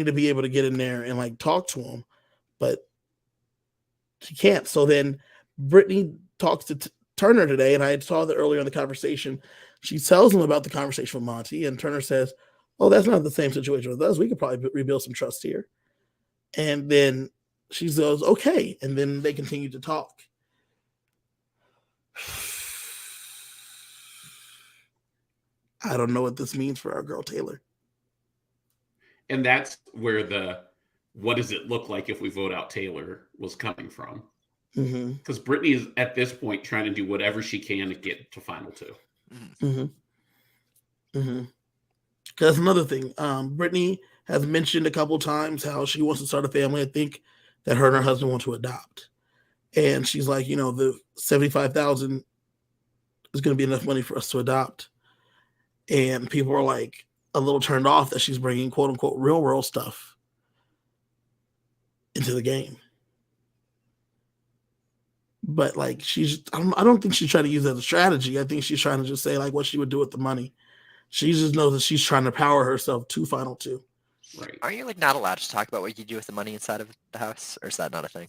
to be able to get in there and like talk to him, but she can't. So then Brittany talks to Turner today, and I saw that earlier in the conversation. She tells him about the conversation with Monty, and Turner says, "Oh, that's not the same situation with us. We could probably rebuild some trust here." And then she says, "Okay," and then they continue to talk. I don't know what this means for our girl Taylor. And that's where the what does it look like if we vote out Taylor was coming from. Because Brittany is at this point trying to do whatever she can to get to final two. That's another thing. Brittany has mentioned a couple times how she wants to start a family. I think that her and her husband want to adopt. And she's like, the $75,000 is going to be enough money for us to adopt. And people are like a little turned off that she's bringing quote unquote real world stuff into the game. But like I don't think she's trying to use that as a strategy. I think she's trying to just say like what she would do with the money. She just knows that she's trying to power herself to final two. Right. Are you like not allowed to talk about what you do with the money inside of the house, or is that not a thing?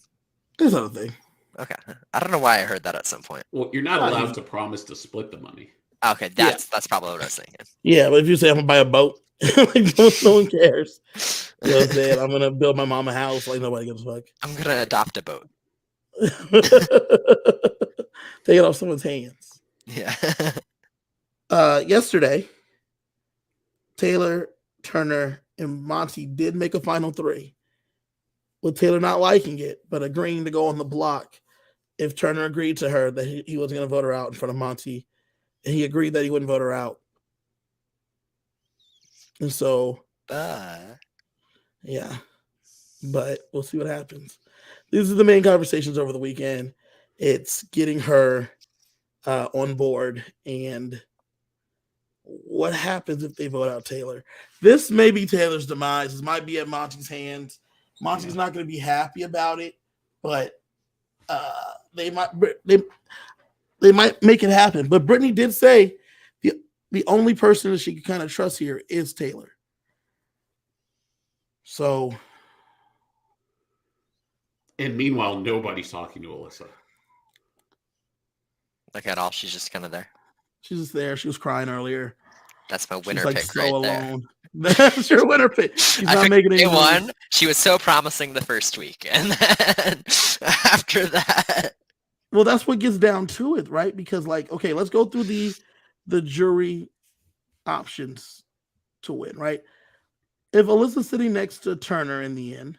It's not a thing. Okay. I don't know why I heard that at some point. Well, you're not allowed to promise to split the money. Okay, that's probably what I was thinking. Yeah, but if you say I'm gonna buy a boat, like no one cares. You know what I'm saying? I'm gonna build my mom a house, like nobody gives a fuck. I'm gonna adopt a boat. Take it off someone's hands. Yeah. Yesterday, Taylor, Turner, and Monty did make a final three, with Taylor not liking it, but agreeing to go on the block if Turner agreed to her that he wasn't going to vote her out in front of Monty, and he agreed that he wouldn't vote her out. And so, yeah, but we'll see what happens. These are the main conversations over the weekend. It's getting her on board, and what happens if they vote out Taylor? This may be Taylor's demise. This might be at Monty's hands. Monty's not going to be happy about it, but they might make it happen. But Brittany did say the only person that she can kind of trust here is Taylor. So, and meanwhile, nobody's talking to Alyssa. Like at all, she's just kind of there. She's just there. She was crying earlier. That's my winner She's like pick so right alone. there. That's your winner pick. She's not making any one. She was so promising the first week, and then after that, well, that's what gets down to it, right? Because like, okay, let's go through the jury options to win, right? If Alyssa's sitting next to Turner in the end,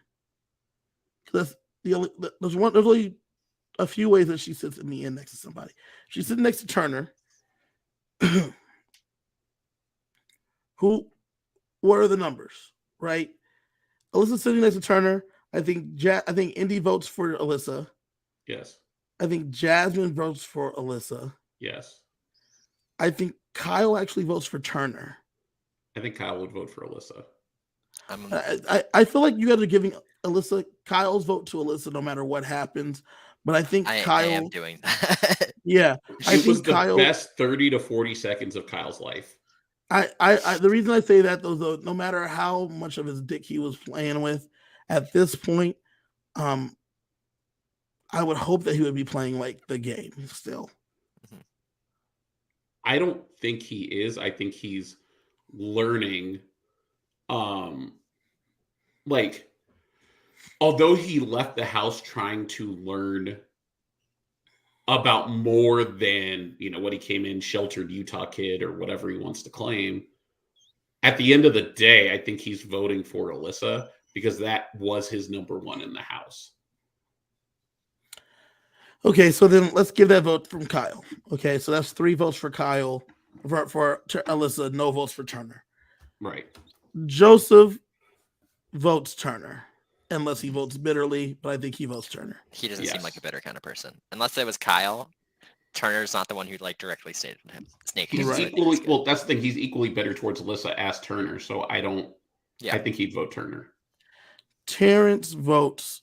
there's only a few ways that she sits in the end next to somebody. She's sitting next to Turner. What are the numbers, right? Alyssa's sitting next to Turner. I think Indy votes for Alyssa. Yes. I think Jasmine votes for Alyssa. Yes. I think Kyle actually votes for Turner. I think Kyle would vote for Alyssa. I feel like you guys are giving Kyle's vote to Alyssa no matter what happens. But I think Kyle. I am doing that. Yeah. It was the best 30 to 40 seconds of Kyle's life. The reason I say that though, no matter how much of his dick he was playing with at this point, I would hope that he would be playing like the game still. I don't think he is. I think he's learning. Like, although he left the house trying to learn about more than, what he came in, sheltered Utah kid or whatever he wants to claim. At the end of the day, I think he's voting for Alyssa because that was his number one in the house. Okay, so then let's give that vote from Kyle. Okay, so that's 3 votes for Kyle, for Alyssa, no votes for Turner. Right. Joseph votes Turner, unless he votes bitterly, but I think he votes Turner. He doesn't seem Yes. like a bitter kind of person. Unless it was Kyle. Turner's not the one who like directly stated him. Snake. He's Right. equally well. That's the thing. He's equally better towards Alyssa as Turner. So I don't. Yeah. I think he'd vote Turner. Terence votes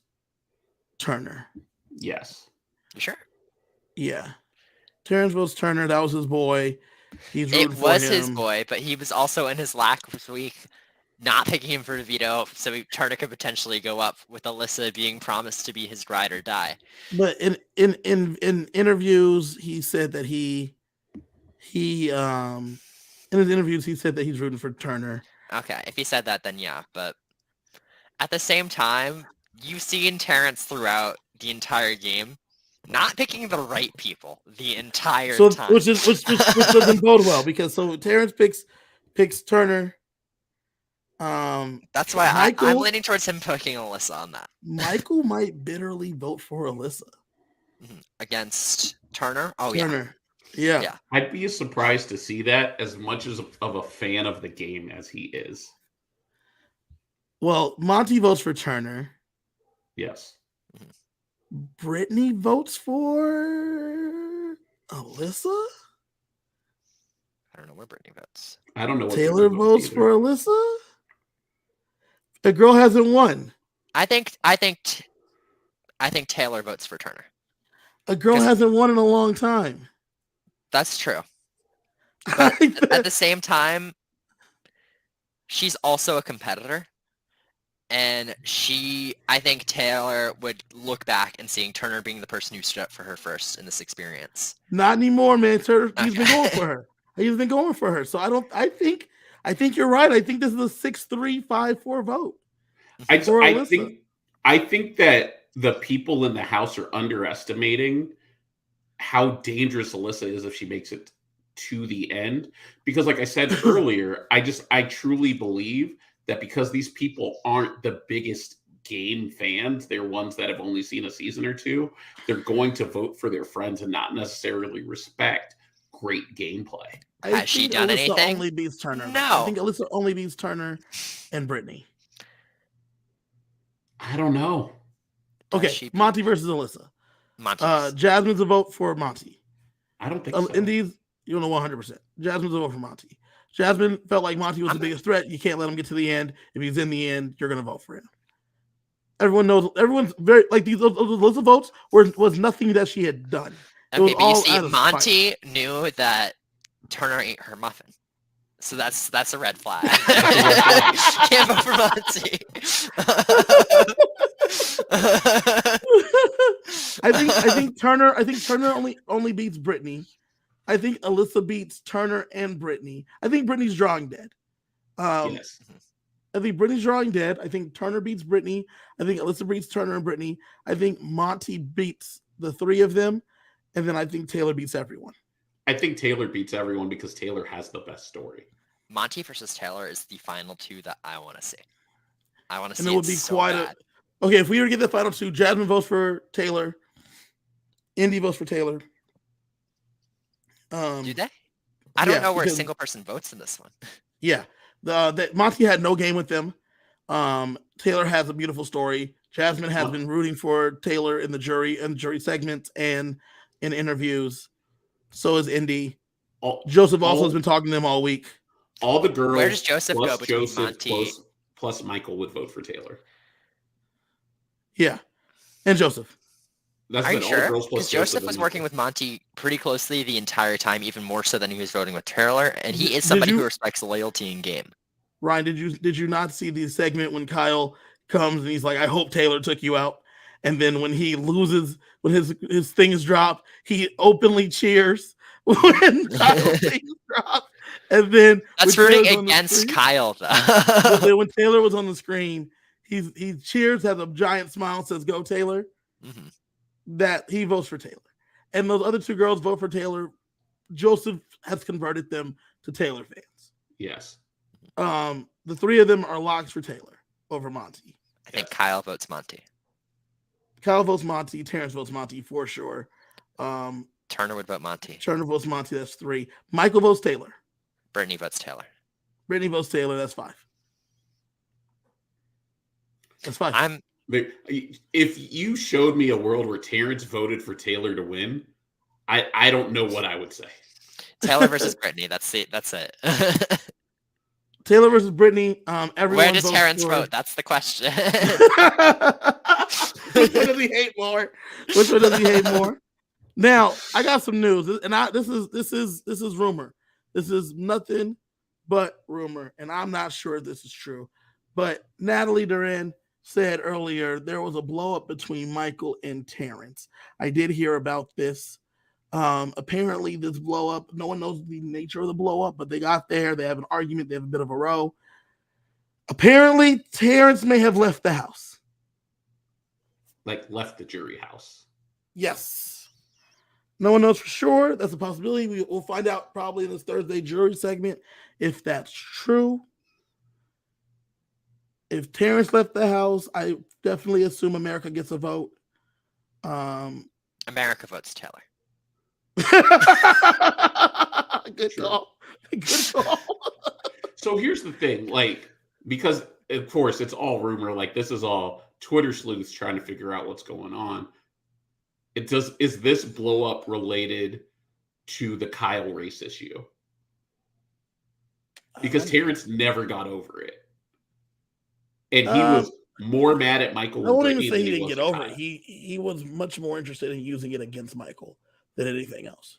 Turner. Yes. You sure? Yeah. Terence votes Turner. That was his boy. He's rooting It for was him. his boy, but he was also in his last week not picking him for the veto, so Turner could potentially go up with Alyssa being promised to be his ride or die. But in interviews, he said that he in his interviews he said that he's rooting for Turner. Okay, if he said that, then yeah. But at the same time, you've seen Terence throughout the entire game not picking the right people the entire time. Which doesn't bode well, because so Terence picks Turner. That's why I'm leaning towards him picking Alyssa on that. Michael might bitterly vote for Alyssa against Turner. Oh Turner. Yeah. I'd be surprised to see that, as much as of a fan of the game as he is. Well, Monty votes for Turner. Yes. Brittany votes for Alyssa. I don't know where Brittany votes. I don't know what Taylor Brittany votes either. for Alyssa. The girl hasn't won. I think Taylor votes for Turner. A girl hasn't won in a long time. That's true. But at the same time, she's also a competitor. And I think Taylor would look back and seeing Turner being the person who stood up for her first in this experience. Not anymore, man. Turner, he's been going for her. He's been going for her. So I think you're right. I think this is a 6-3, 5-4 vote. I think that the people in the house are underestimating how dangerous Alyssa is if she makes it to the end. Because like I said earlier, I truly believe that because these people aren't the biggest game fans, they're ones that have only seen a season or two, they're going to vote for their friends and not necessarily respect great gameplay. Has she done Alyssa anything? Only beats Turner. No. I think Alyssa only beats Turner and Brittany. I don't know. Okay, Monty versus Alyssa. Monty. Jasmine's a vote for Monty. I don't think so. In these, you don't know 100%. Jasmine's a vote for Monty. Jasmine felt like Monty was the biggest threat. You can't let him get to the end. If he's in the end, you're going to vote for him. Everyone knows. Everyone's very like these Alyssa votes was nothing that she had done. Okay, but you see, Monty knew that Turner ate her muffin. So that's a red flag. Can't vote for Monty. I think Turner only beats Brittany. I think Alyssa beats Turner and Brittany. I think Brittany's drawing dead. Yes. I think Brittany's drawing dead. I think Turner beats Brittany. I think Alyssa beats Turner and Brittany. I think Monty beats the three of them. And then I think Taylor beats everyone. I think Taylor beats everyone because Taylor has the best story. Monty versus Taylor is the final two that I want to see. I want to see and it would be so quite bad. Okay, if we were to get the final two, Jasmine votes for Taylor. Indy votes for Taylor. Do they? I don't know where a single person votes in this one. Yeah. Monty had no game with them. Taylor has a beautiful story. Jasmine has been rooting for Taylor in the jury segments and in interviews. So is Indy. Joseph also has been talking to them all week. All the girls. Where does Joseph go between Joseph Monty? Plus Michael would vote for Taylor. Yeah. And Joseph. Are you sure? Because Joseph was working with Monty pretty closely the entire time, even more so than he was voting with Taylor, and he is somebody who respects loyalty in game. Ryan, did you not see the segment when Kyle comes and he's like, "I hope Taylor took you out," and then when he loses, when his things drop, he openly cheers when Kyle's things drop, and then that's rooting against Kyle. Though. When Taylor was on the screen, he cheers, has a giant smile, says, "Go Taylor." Mm-hmm. That he votes for Taylor. And those other two girls vote for Taylor. Joseph has converted them to Taylor fans. Yes. The three of them are locks for Taylor over Monty. I think Kyle votes Monty. Kyle votes Monty. Terence votes Monty for sure. Turner would vote Monty. Turner votes Monty. That's 3. Michael votes Taylor. Brittany votes Taylor. Brittany votes Taylor. That's 5. That's fine. If you showed me a world where Terrence voted for Taylor to win, I don't know what I would say. Taylor versus Brittany. That's it. That's it. Taylor versus Brittany. Everyone Where does votes Terrence for... vote? That's the question. Which one does he hate more? Which one does he hate more? Now, I got some news, and this is rumor. This is nothing but rumor, and I'm not sure this is true. But Natalie Duran said earlier there was a blow up between Michael and Terence. I did hear about this. Apparently, this blow up, no one knows the nature of the blow up, but they got there. They have an argument. They have a bit of a row. Apparently, Terence may have left the house. Like left the jury house. Yes. No one knows for sure. That's a possibility. We'll find out probably in this Thursday jury segment if that's true. If Terrence left the house, I definitely assume America gets a vote. America votes Taylor. Good call. Good call. So here's the thing, like, because of course it's all rumor, like this is all Twitter sleuths trying to figure out what's going on. Is this blow up related to the Kyle race issue? Because Terrence never got over it. And he was more mad at Michael. I won't even say he didn't get over it. He was much more interested in using it against Michael than anything else.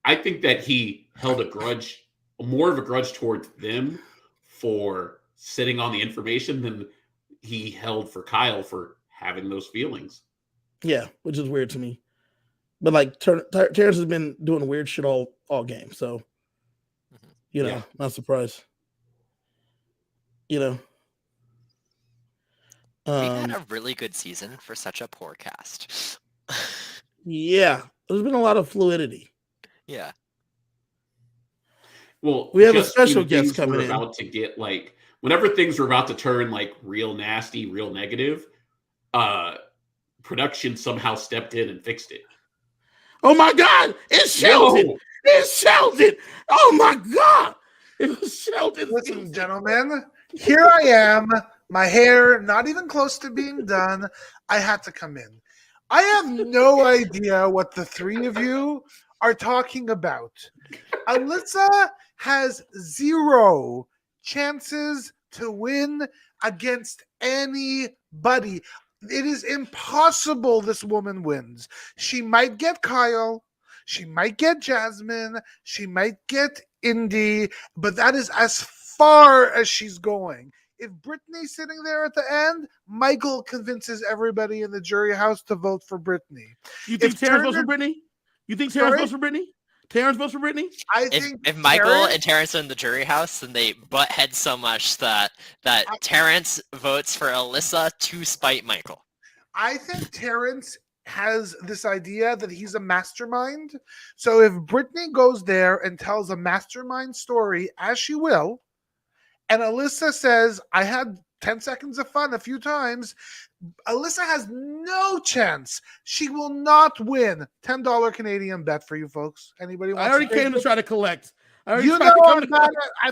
I think that he held a grudge, more of a grudge towards them for sitting on the information than he held for Kyle for having those feelings. Yeah, which is weird to me. But like Terrence has been doing weird shit all game, so not surprised. We had a really good season for such a poor cast. Yeah, there's been a lot of fluidity. Yeah. Well, we have a special guest coming in. About to get like whenever things were about to turn like real nasty, real negative, production somehow stepped in and fixed it. Oh my God! It's Sheldon! No. It's Sheldon! Oh my God! It was Sheldon. Listen, gentlemen, here I am. My hair not even close to being done. I had to come in. I have no idea what the three of you are talking about. Alyssa has 0 chances to win against anybody. It is impossible this woman wins. She might get Kyle. She might get Jasmine. She might get Indy. But that is as far as she's going. If Brittany's sitting there at the end, Michael convinces everybody in the jury house to vote for Brittany. You think Terrence votes for Brittany? You think Terrence votes for Brittany? Terrence votes for Brittany? I think if Michael and Terrence are in the jury house, then they butt heads so much that Terrence votes for Alyssa to spite Michael. I think Terrence has this idea that he's a mastermind. So if Brittany goes there and tells a mastermind story, as she will, and Alyssa says, I had 10 seconds of fun a few times, Alyssa has no chance. She will not win. $10 Canadian bet for you folks. Anybody want? I already came to try to collect. I'm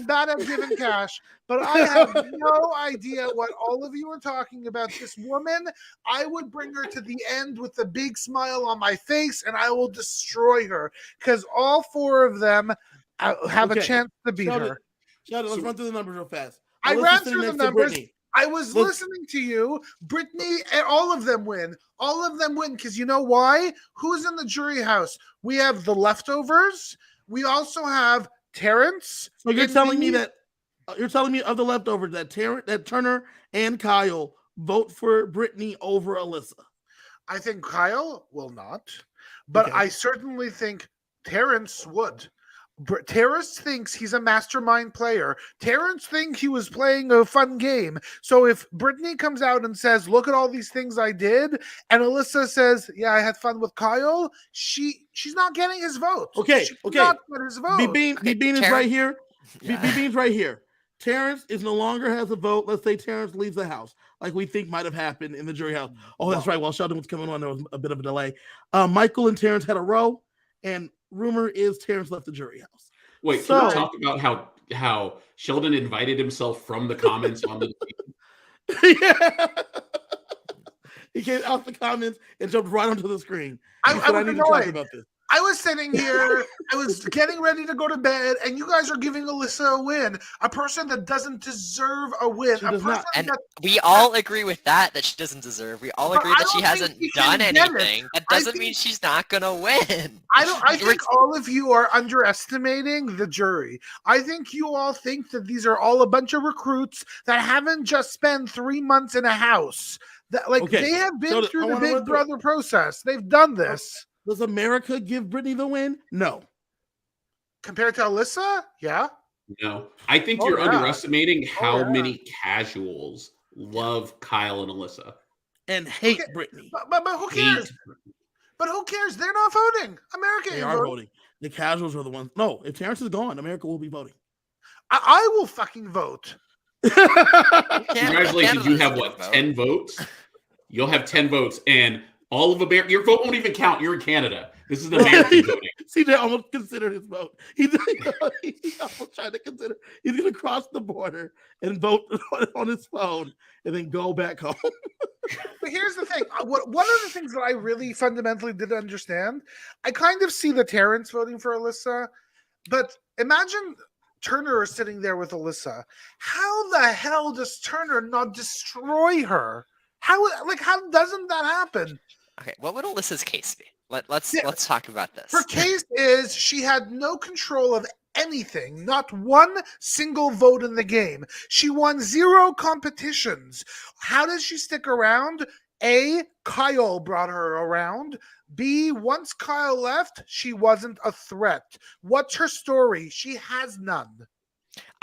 bad at giving cash, but I have no idea what all of you are talking about. This woman, I would bring her to the end with a big smile on my face, and I will destroy her because all 4 of them have a chance to beat her. Sheldon, let's run through the numbers real fast. I ran through the numbers. I was listening to you. Brittany, all of them win. All of them win because you know why? Who's in the jury house? We have the leftovers. We also have Terrence. So you're telling me of the leftovers that Turner and Kyle vote for Brittany over Alyssa. I think Kyle will not, but I certainly think Terrence would. Terrence thinks he's a mastermind player. Terrence thinks he was playing a fun game. So if Brittany comes out and says, look at all these things I did, and Alyssa says, yeah, I had fun with Kyle, she's not getting his vote. Okay. Not getting his vote. B-Bean is right here. Yeah. B-Bean's right here. Terrence is no longer has a vote. Let's say Terrence leaves the house, like we think might have happened in the jury house. Oh, that's right. While Sheldon was coming on, there was a bit of a delay. Michael and Terrence had a row, and rumor is Terrence left the jury house. Wait, can we talk about how Sheldon invited himself from the comments on the Yeah. He came out the comments and jumped right onto the screen. He said, I need to talk about this. I was sitting here, I was getting ready to go to bed, and you guys are giving Alyssa a win. A person that doesn't deserve a win. She does not. And we all agree with that she doesn't deserve. We all agree that she hasn't done anything. That doesn't mean she's not going to win. I think all of you are underestimating the jury. I think you all think that these are all a bunch of recruits that haven't just spent 3 months in a house. That they have been through the Big Brother process. They've done this. Does America give Brittany the win? No. Compared to Alyssa? Yeah. No. I think you're underestimating how many casuals love Kyle and Alyssa. And hate Brittany. But who cares? But who cares? They're not voting. America They are voting. The casuals are the ones. No, if Terence is gone, America will be voting. I will fucking vote. Congratulations. You have, 10 votes? You'll have 10 votes, and all of America, your vote won't even count. You're in Canada. This is American voting. CJ almost considered his vote. He almost tried to consider. He's going to cross the border and vote on his phone and then go back home. But here's the thing. One of the things that I really fundamentally didn't understand, I kind of see the Terence voting for Alyssa, but imagine Turner is sitting there with Alyssa. How the hell does Turner not destroy her? How doesn't that happen? Okay, what would Alyssa's case be? Let's talk about this. Her case is she had no control of anything, not one single vote in the game. She won 0 competitions. How does she stick around? A, Kyle brought her around. B, once Kyle left, she wasn't a threat. What's her story? She has none.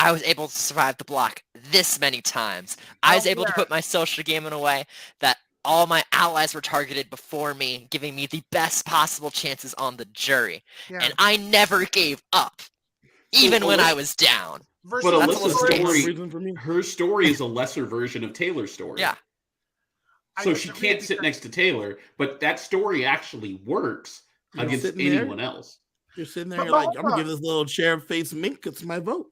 I was able to survive the block this many times. I was able to put my social game in a way that all my allies were targeted before me, giving me the best possible chances on the jury. Yeah. And I never gave up, even when I was down. But Alyssa's story, her story is a lesser version of Taylor's story. Yeah. So she can't sit next to Taylor, but that story actually works against anyone else. You're sitting there, you're like, I'm going to give this little chair face mink. It's my vote.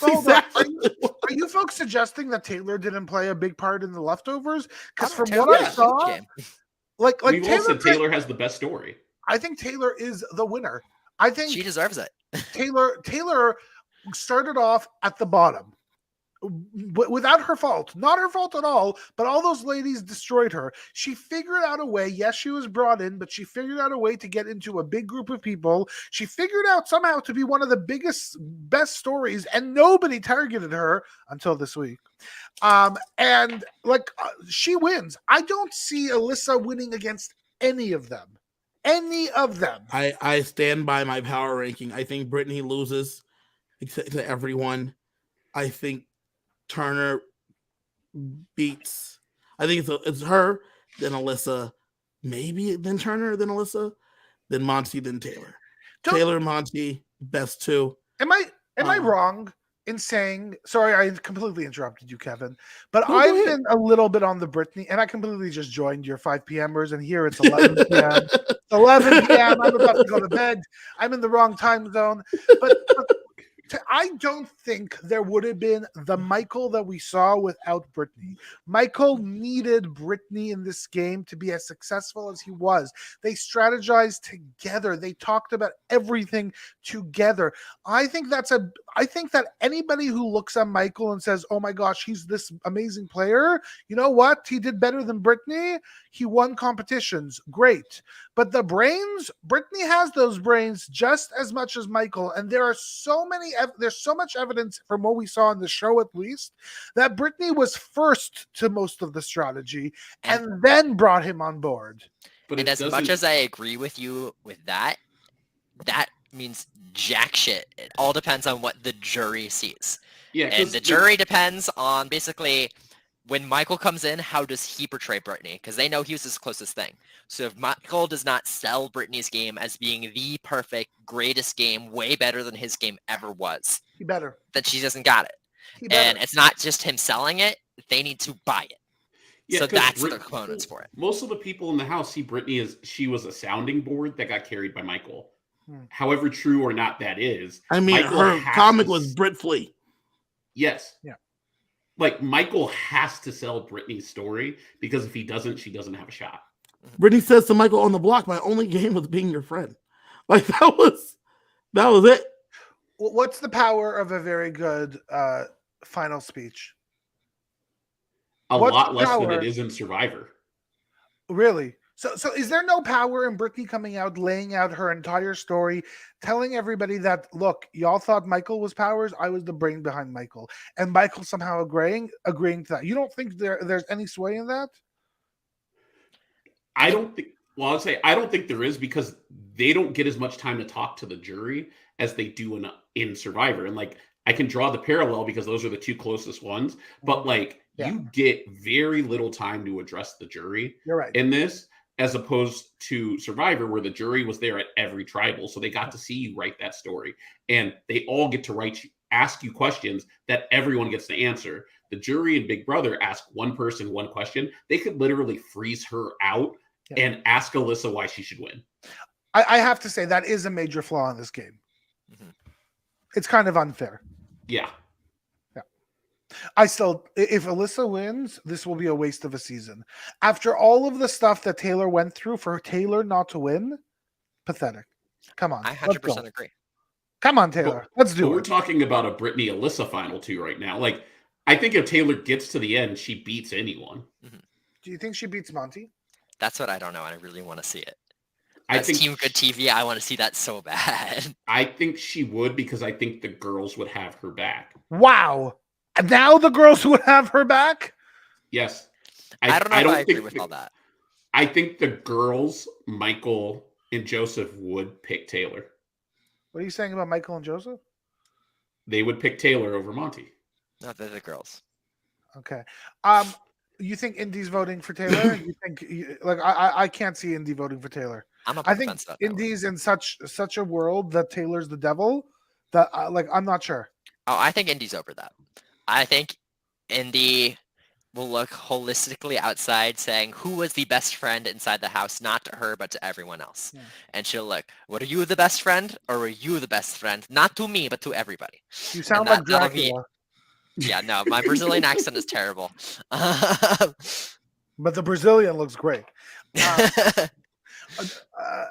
Are you folks suggesting that Taylor didn't play a big part in the leftovers? Because from what I saw, we've all said Taylor has the best story. I think Taylor is the winner. I think she deserves it. Taylor started off at the bottom without her fault. Not her fault at all, but all those ladies destroyed her. She figured out a way. Yes, she was brought in, but she figured out a way to get into a big group of people. She figured out somehow to be one of the best stories, and nobody targeted her until this week. She wins. I don't see Alyssa winning against any of them. Any of them. I stand by my power ranking. I think Brittany loses to everyone. I think Turner beats. I think it's her, then Alyssa, maybe then Turner, then Alyssa, then Monty, then Taylor. Taylor, Monty, best 2. Am I wrong in saying? Sorry, I completely interrupted you, Kevin. But I've been a little bit on the Brittany, and I completely just joined your 5 p.m.ers, and here it's 11 p.m. It's 11 p.m. I'm about to go to bed. I'm in the wrong time zone, but I don't think there would have been the Michael that we saw without Brittany. Michael needed Brittany in this game to be as successful as he was. They strategized together. They talked about everything together. I think that anybody who looks at Michael and says, "Oh my gosh, he's this amazing player," you know what? He did better than Brittany. He won competitions. Great. But the brains, Brittany has those brains just as much as Michael. And there's so much evidence from what we saw in the show, at least, that Brittany was first to most of the strategy and then brought him on board. And as much as I agree with you with that means jack shit. It all depends on what the jury sees. Yeah, and the jury depends on basically when Michael comes in, how does he portray Brittany? Because they know he was his closest thing. So if Michael does not sell Brittany's game as being the perfect, greatest game, way better than his game ever was, then she doesn't got it. And it's not just him selling it. They need to buy it. Yeah, so that's the components for it. Most of the people in the house see Brittany as she was a sounding board that got carried by Michael. However true or not that is. I mean, her comic was Brit Flea. Yes. Yeah. like Michael has to sell Brittany's story because if he doesn't, she doesn't have a shot. Brittany says to Michael on the block, "My only game was being your friend." Like that was it. What's the power of a very good final speech? What's lot less than it is in Survivor. Really? So is there no power in Brittany coming out, laying out her entire story, telling everybody that, look, y'all thought Michael was powers, I was the brain behind Michael, and Michael somehow agreeing to that? You don't think there's any sway in that? I don't think. Well, I'll say I don't think there is because they don't get as much time to talk to the jury as they do in Survivor, and like I can draw the parallel because those are the two closest ones. But like you get very little time to address the jury. You're right. In this, as opposed to Survivor, where the jury was there at every tribal, so they got to see you write that story, and they all get to ask you questions that everyone gets to answer. The jury and Big Brother ask one person one question. They could literally freeze her out and ask Alyssa why she should win. I have to say that is a major flaw in this game. Mm-hmm. It's kind of unfair. Yeah. If Alyssa wins, this will be a waste of a season. After all of the stuff that Taylor went through, for Taylor not to win, pathetic. Come on. I 100% agree. Come on, Taylor. Let's do it. We're talking about a Brittany Alyssa final 2 right now. Like, I think if Taylor gets to the end, she beats anyone. Mm-hmm. Do you think she beats Monty? That's what I don't know, and I really want to see it. I think Team Good TV. I want to see that so bad. I think she would because I think the girls would have her back. Wow. Now the girls would have her back? Yes. I don't know if I agree with all that. I think the girls, Michael and Joseph, would pick Taylor. What are you saying about Michael and Joseph? They would pick Taylor over Monty. No, they're the girls. Okay. You think Indy's voting for Taylor? You think I can't see Indy voting for Taylor. I think Indy's in such a world that Taylor's the devil that I'm not sure. Oh, I think Indy's over that. I think Indy will look holistically outside saying who was the best friend inside the house, not to her, but to everyone else. Yeah. And she'll look, were you the best friend or were you the best friend? Not to me, but to everybody. You sound like Dracula. Yeah, no, my Brazilian accent is terrible. But the Brazilian looks great.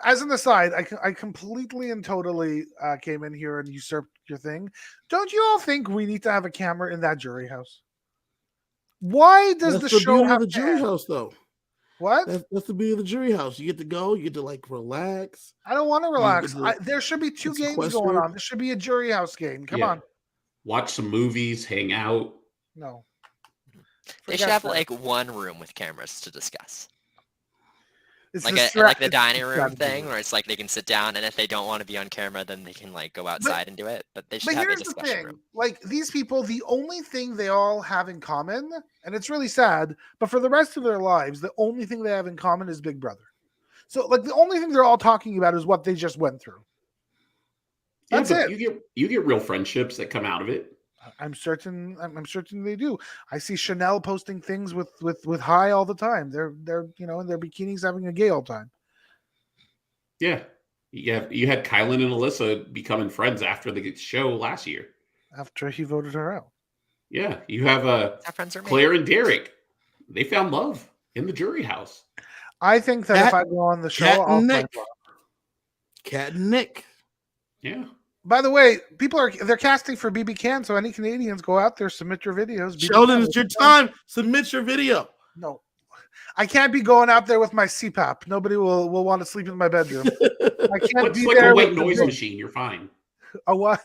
As an aside, I completely and totally came in here and usurped your thing. Don't you all think we need to have a camera in that jury house? Why does the show have the jury house though? What? That's the beauty of the jury house. You get to go. You get to like relax. I don't want to relax. There should be 2 games going on. There should be a jury house game. Come on. Watch some movies, hang out. No. They should have like one room with cameras to discuss. It's like the dining room thing where it's like they can sit down and if they don't want to be on camera, then they can like go outside and do it. But they should have a discussion room. Like these people, the only thing they all have in common, and it's really sad, but for the rest of their lives, the only thing they have in common is Big Brother. So like the only thing they're all talking about is what they just went through. That's it. You get real friendships that come out of it. I'm certain they do. I see Chanel posting things with High all the time. They're in their bikinis having a gay all time. Yeah. You had Kylan and Alyssa becoming friends after the show last year. After he voted her out. Yeah. You have Claire and Derek. They found love in the jury house. I think that if I go on the show, I'll find love. Cat and Nick. Yeah. By the way, they're casting for BB Can, so any Canadians go out there, submit your videos. Sheldon, it's your time. Submit your video. No, I can't be going out there with my CPAP. Nobody will want to sleep in my bedroom. I can't be there. A white noise machine. You're fine. A what?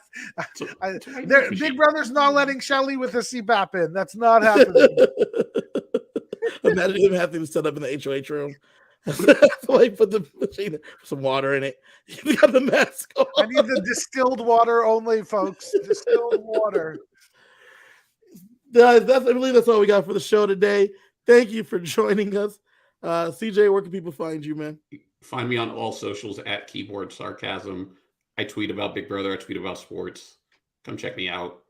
Big Brother's not letting Shelly with a CPAP in. That's not happening. Imagine him having to set up in the HOH room. Like put the machine, some water in it. You got the mask on. I need the distilled water only, folks. Distilled water. I believe that's all we got for the show today. Thank you for joining us. CJ, where can people find you, man? Find me on all socials at Keyboard Sarcasm. I tweet about Big Brother. I tweet about sports. Come check me out.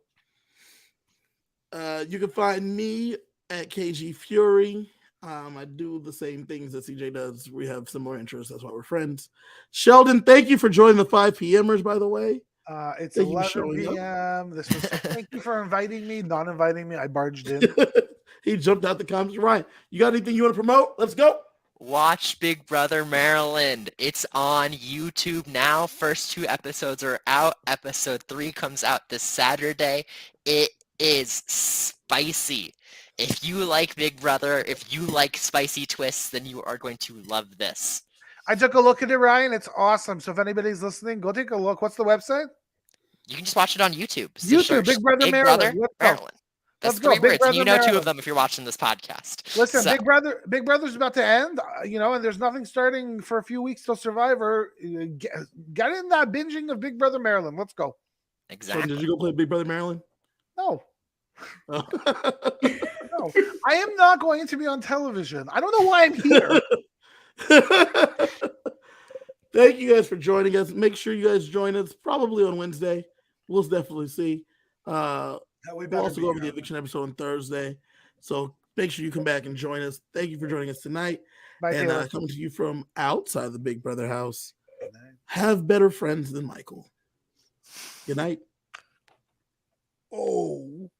You can find me at KG Fury. I do the same things that CJ does. We have similar interests. That's why we're friends. Sheldon, thank you for joining the 5 PMers, by the way. It's Thank you for 11 showing up. p.m. This was. Thank you for inviting me. Not inviting me. I barged in. He jumped out the comments. Ryan, you got anything you want to promote? Let's go. Watch Big Brother Maryland. It's on YouTube now. First 2 episodes are out. Episode 3 comes out this Saturday. It is spicy. If you like Big Brother, if you like spicy twists, then you are going to love this. I took a look at it, Ryan. It's awesome. So if anybody's listening, go take a look. What's the website? You can just watch it on YouTube. So YouTube, search Big Brother Maryland. Let's go. Maryland. That's Let's go. 3 Big words. And you Brother know 2 Maryland. of them if you're watching this podcast. Listen, So, Big Brother's about to end, and there's nothing starting for a few weeks till Survivor. Get in that binging of Big Brother Maryland. Let's go. So exactly. did you go play Big Brother Maryland? No, Oh. no, I am not going to be on television. I don't know why I'm here. Thank you guys for joining us. Make sure you guys join us probably on Wednesday. We'll definitely see. We'll also go over the eviction episode on Thursday. So make sure you come back and join us. Thank you for joining us tonight. Bye, And Taylor. coming to you from outside the Big Brother house, have better friends than Michael. Good night. Oh.